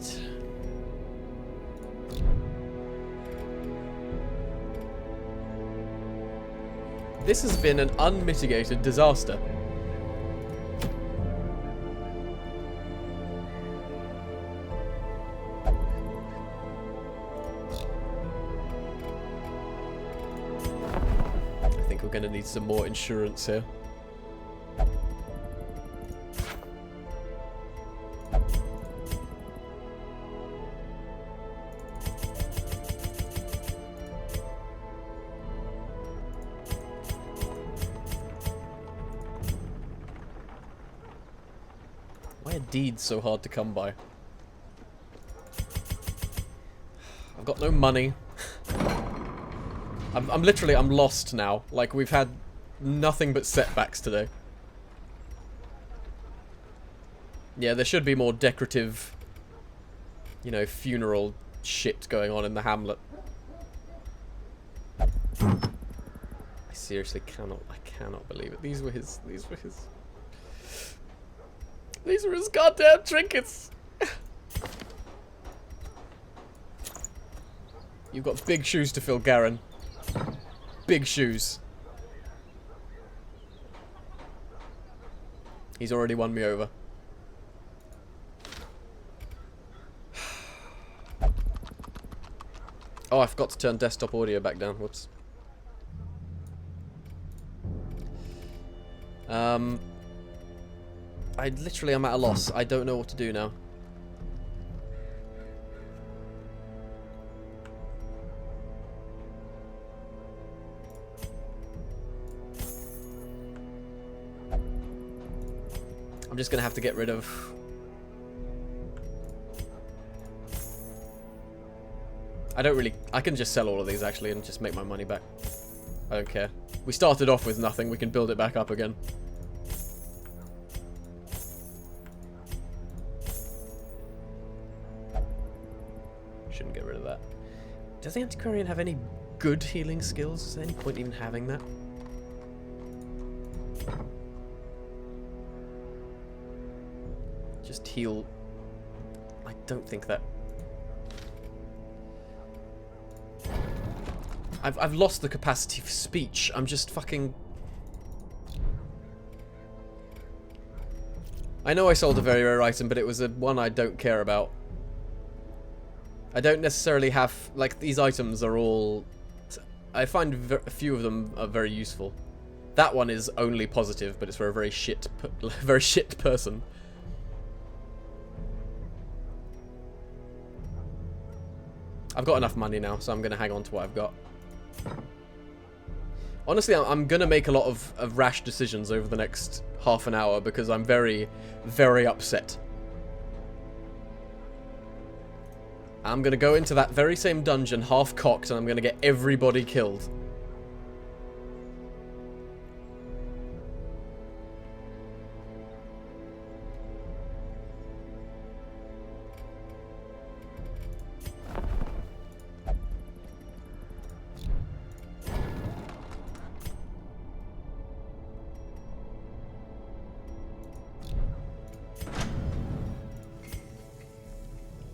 This has been an unmitigated disaster. I think we're going to need some more insurance here. Why are deeds so hard to come by? I've got no money. I'm literally lost now. Like, we've had nothing but setbacks today. Yeah, there should be more decorative, you know, funeral shit going on in the hamlet. I seriously cannot, I cannot believe it. These were his goddamn trinkets! You've got big shoes to fill, Garen. Big shoes. He's already won me over. Oh, I forgot to turn desktop audio back down. Whoops. I literally am at a loss. I don't know what to do now. I'm just gonna have to get rid of... I don't really... I can just sell all of these actually and just make my money back. I don't care. We started off with nothing. We can build it back up again. Shouldn't get rid of that. Does the Antiquarian have any good healing skills? Is there any point even having that? Just heal. I don't think that... I've lost the capacity for speech. I'm just fucking I know I sold a very rare item, but it was one I don't care about. I don't necessarily have... Like, these items are all... I find a few of them are very useful. That one is only positive, but it's for a very shit person. I've got enough money now, so I'm going to hang on to what I've got. Honestly, I'm going to make a lot of rash decisions over the next half an hour because I'm very, very upset. I'm going to go into that very same dungeon half-cocked and I'm going to get everybody killed.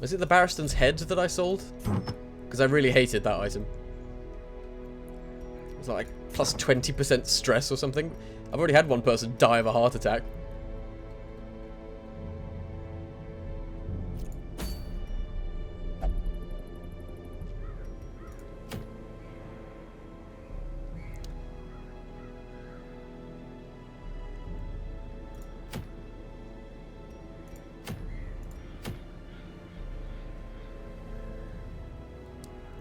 Was it the Barristan's head that I sold? Because I really hated that item. It was like plus 20% stress or something. I've already had one person die of a heart attack.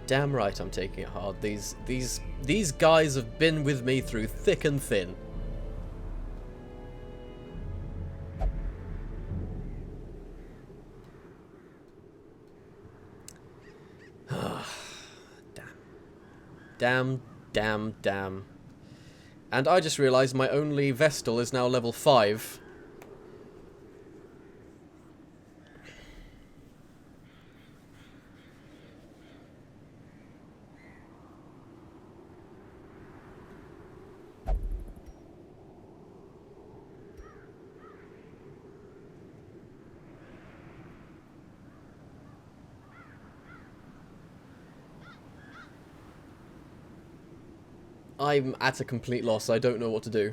Damn right I'm taking it hard. These guys have been with me through thick and thin. Damn. Damn. And I just realised my only Vestal is now level 5. I'm at a complete loss. I don't know what to do.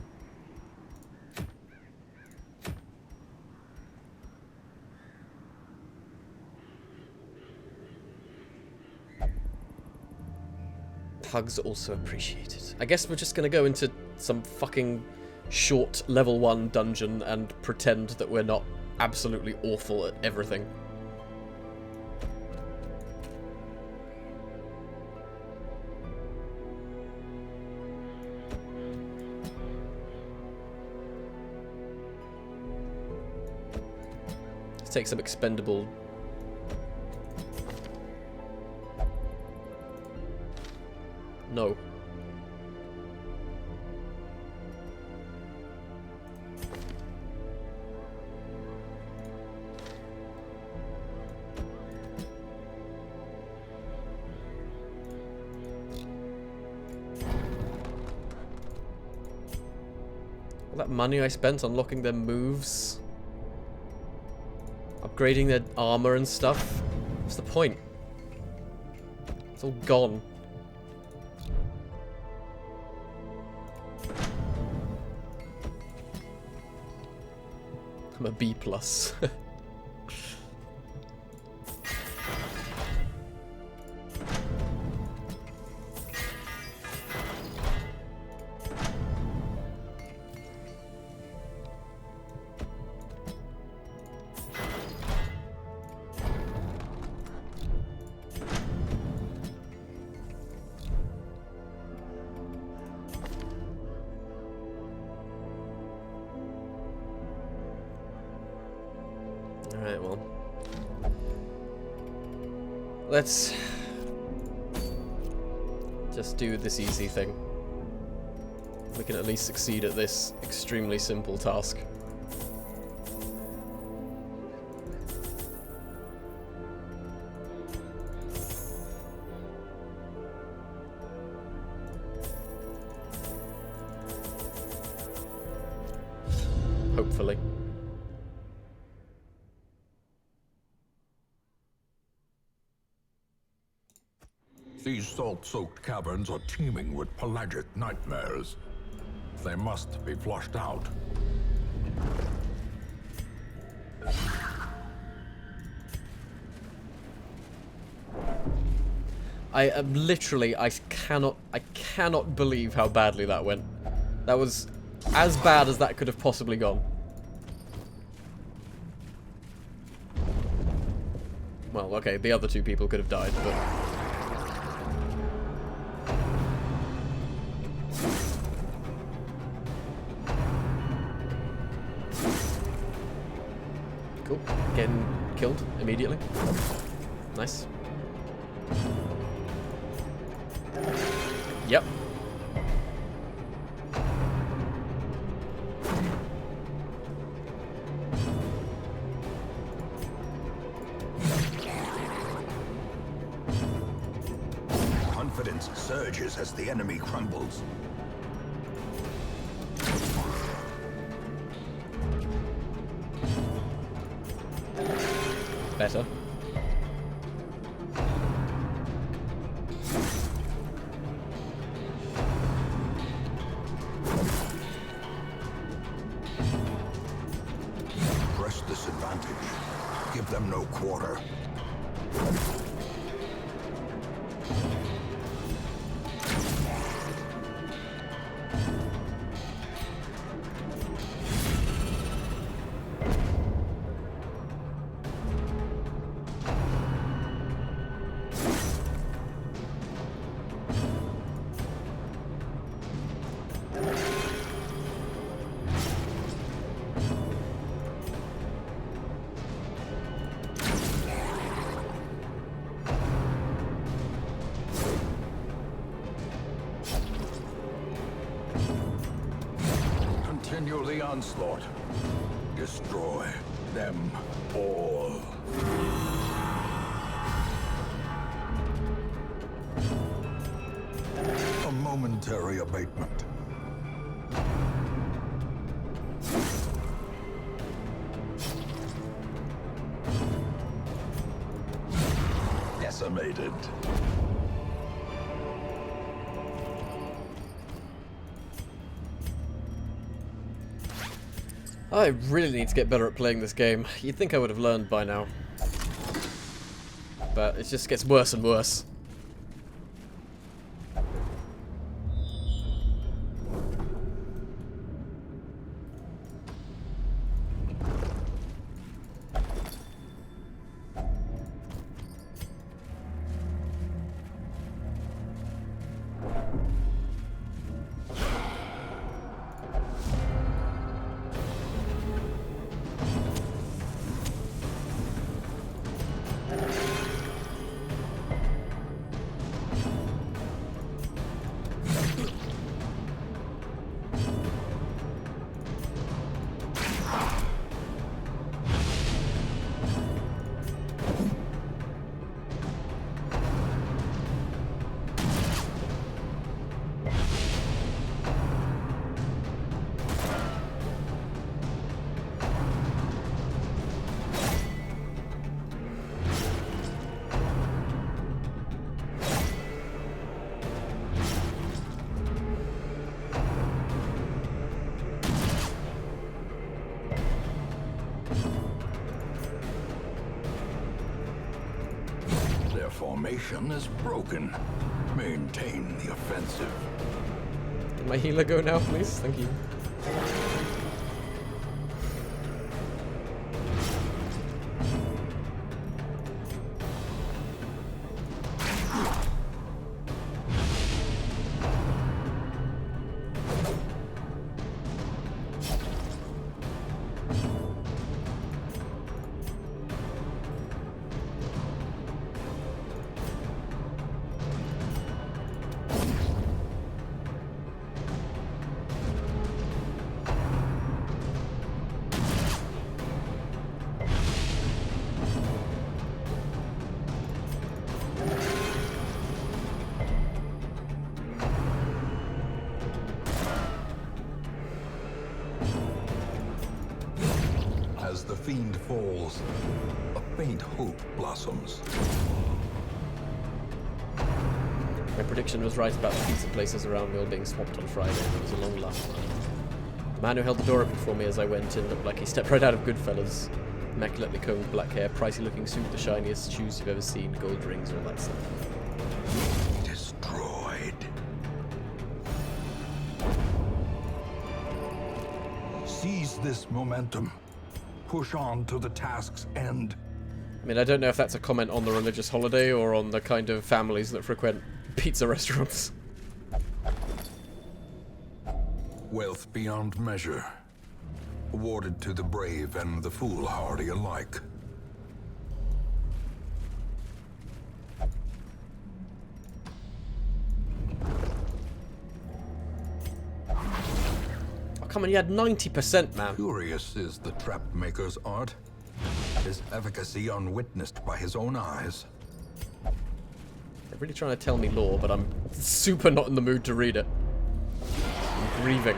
Hugs also appreciated. I guess we're just gonna go into some fucking short level 1 dungeon and pretend that we're not absolutely awful at everything. Take some expendable... No. All that money I spent unlocking their moves... upgrading their armor and stuff. What's the point? It's all gone. I'm a B+. Alright, well. Let's just do this easy thing. We can at least succeed at this extremely simple task. Hopefully. These salt-soaked caverns are teeming with pelagic nightmares. They must be flushed out. I am literally, I cannot believe how badly that went. That was as bad as that could have possibly gone. Well, okay, the other two people could have died, but... Cool. Getting killed immediately. Nice. Yep. Confidence surges as the enemy crumbles. Better. Press this advantage. Give them no quarter. Continue the onslaught. Destroy them all. A momentary abatement. Decimated. I really need to get better at playing this game. You'd think I would have learned by now. But it just gets worse and worse. Formation is broken. Maintain the offensive. Can my healer go now, please? Thank you. As the fiend falls, a faint hope blossoms. My prediction was right about the pizza places around me all being swamped on Friday. It was a long laugh. The man who held the door open for me as I went in looked like he stepped right out of Goodfellas. Immaculately combed black hair, pricey looking suit, the shiniest shoes you've ever seen, gold rings, all that stuff. Seize this momentum. Push on to the task's end. I mean, I don't know if that's a comment on the religious holiday or on the kind of families that frequent pizza restaurants. Wealth beyond measure. Awarded to the brave and the foolhardy alike. Oh, come on, you had 90%, man. Curious is the trap maker's art. His efficacy unwitnessed by his own eyes. They're really trying to tell me lore, but I'm super not in the mood to read it. I'm grieving.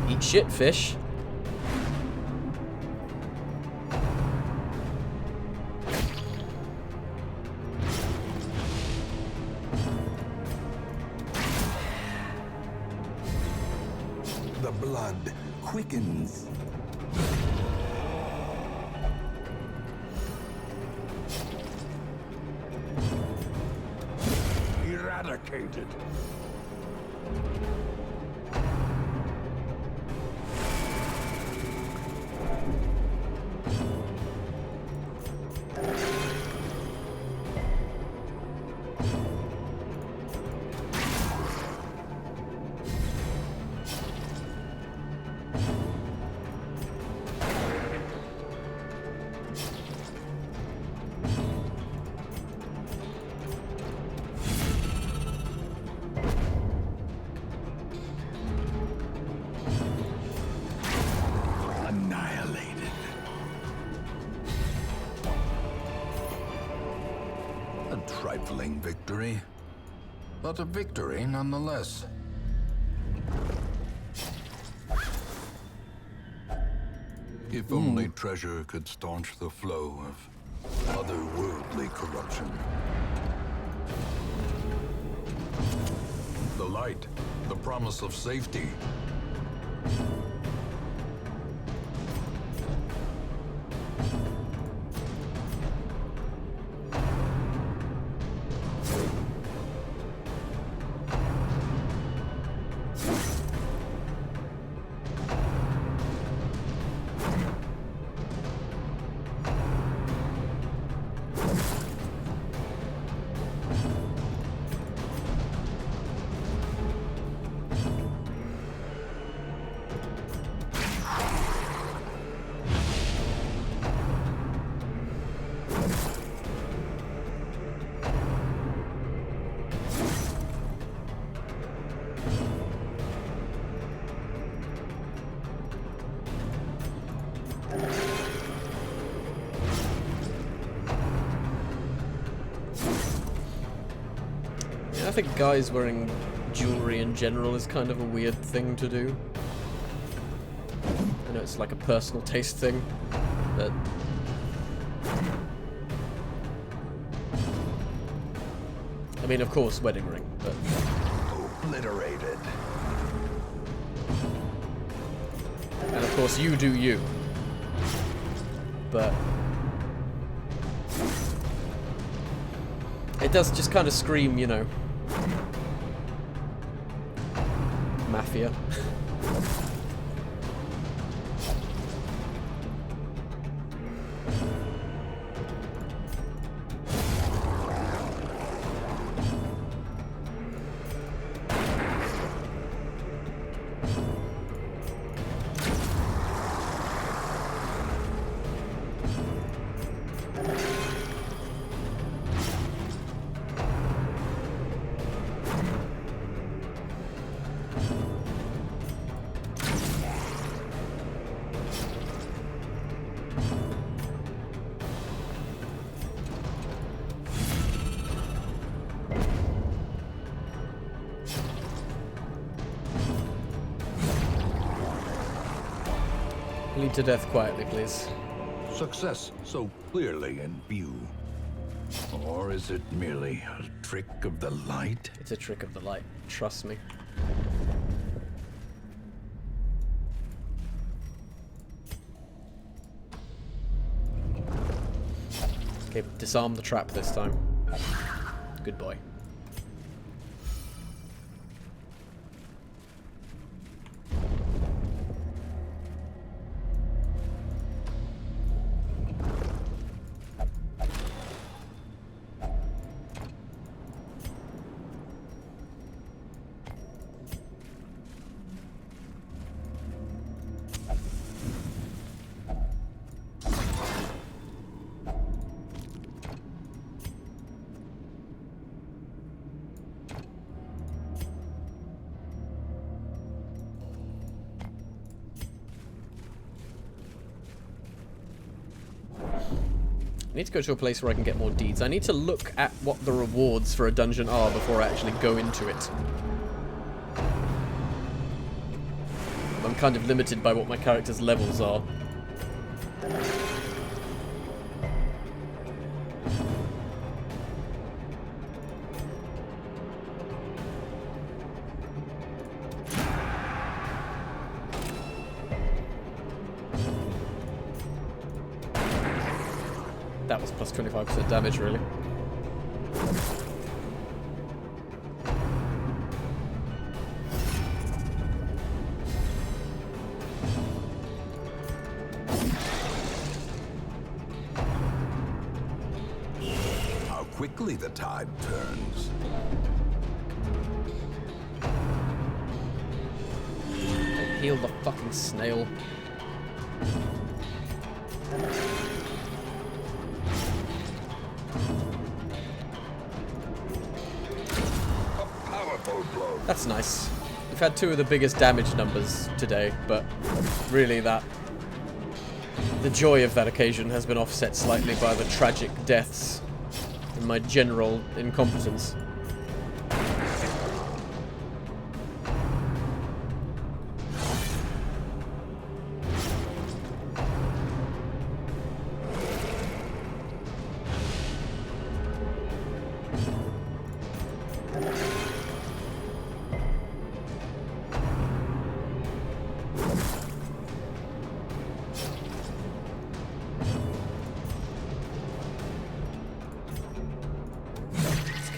Eat shit, fish. The blood quickens. Eradicated. Annihilated. A trifling victory, but a victory nonetheless. If only treasure could staunch the flow of otherworldly corruption. The light, the promise of safety. I think guys wearing jewelry in general is kind of a weird thing to do. I know it's like a personal taste thing, but I mean, of course, wedding ring, but Obliterated. and of course you do you. But it does just kind of scream, you know, mafia. Bleed to death quietly, please. Success so clearly in view. Or is it merely a trick of the light? It's a trick of the light, trust me. Okay, disarm the trap this time. Good boy. I need to go to a place where I can get more deeds. I need to look at what the rewards for a dungeon are before I actually go into it. I'm kind of limited by what my character's levels are. That was plus 25% damage, really. How quickly the tide turns. Heal the fucking snail. That's nice. We've had two of the biggest damage numbers today, but really the joy of that occasion has been offset slightly by the tragic deaths and my general incompetence.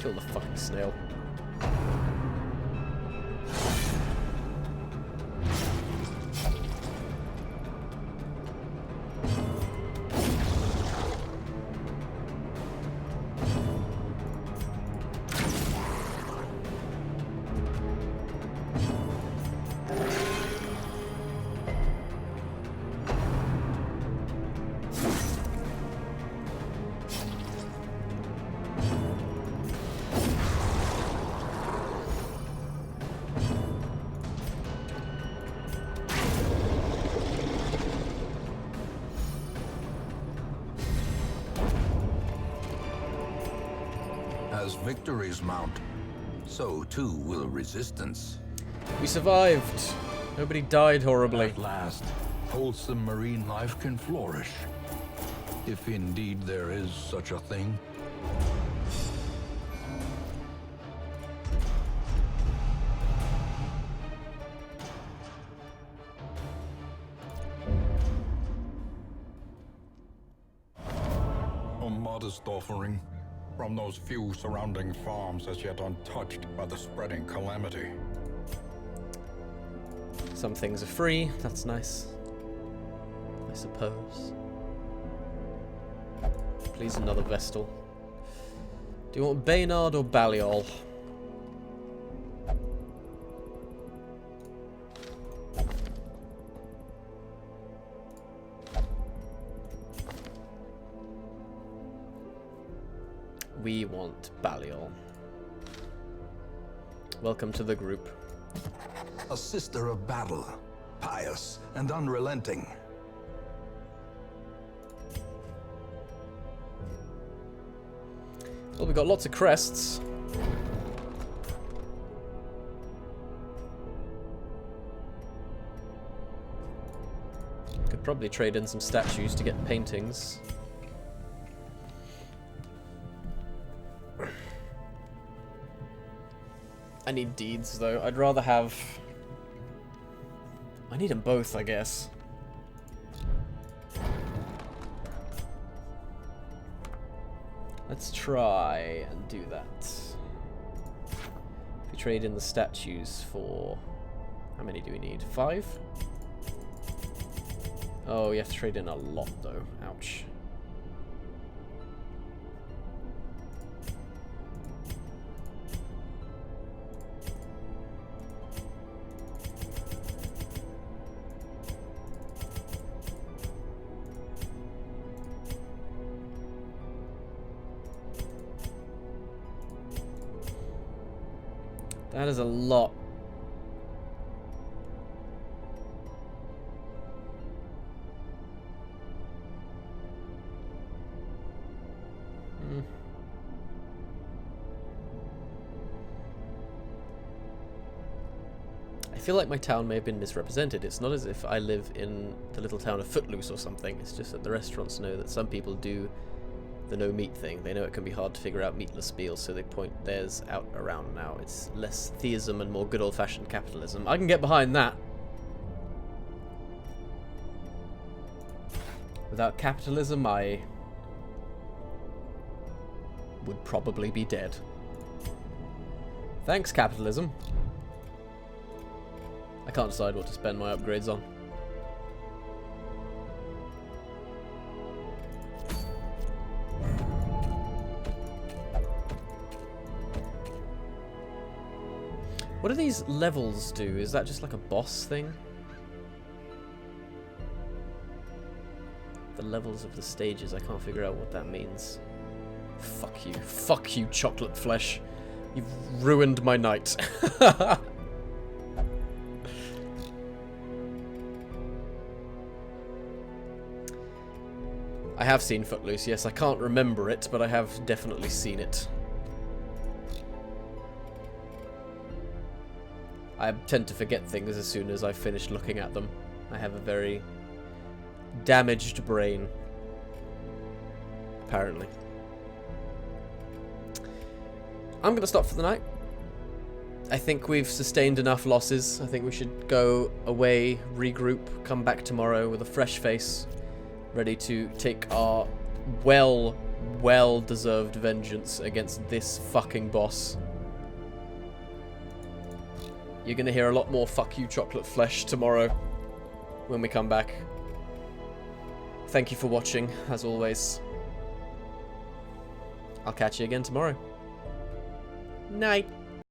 Kill the fucking snail. As victories mount, so too will resistance. We survived. Nobody died horribly. At last, wholesome marine life can flourish. If indeed there is such a thing. A modest offering from those few surrounding farms as yet untouched by the spreading calamity. Some things are free, that's nice. I suppose. Please, another Vestal. Do you want Baynard or Balliol? We want Balliol. Welcome to the group. A sister of battle, pious and unrelenting. Well, we've got lots of crests. Could probably trade in some statues to get paintings. I need deeds, though. I'd rather have... I need them both, I guess. Let's try and do that. If we trade in the statues for... How many do we need? 5? Oh, you have to trade in a lot, though. Ouch. That is a lot. I feel like my town may have been misrepresented. It's not as if I live in the little town of Footloose or something. It's just that the restaurants know that some people do the no meat thing. They know it can be hard to figure out meatless meals, so they point theirs out around now. It's less theism and more good old-fashioned capitalism. I can get behind that. Without capitalism, I would probably be dead. Thanks, capitalism. I can't decide what to spend my upgrades on. What do these levels do? Is that just like a boss thing? The levels of the stages, I can't figure out what that means. Fuck you. Fuck you, chocolate flesh. You've ruined my night. I have seen Footloose, yes. I can't remember it, but I have definitely seen it. I tend to forget things as soon as I've finished looking at them. I have a very damaged brain, apparently. I'm going to stop for the night. I think we've sustained enough losses. I think we should go away, regroup, come back tomorrow with a fresh face, ready to take our well-deserved vengeance against this fucking boss. You're going to hear a lot more fuck you chocolate flesh tomorrow when we come back. Thank you for watching, as always. I'll catch you again tomorrow. Night.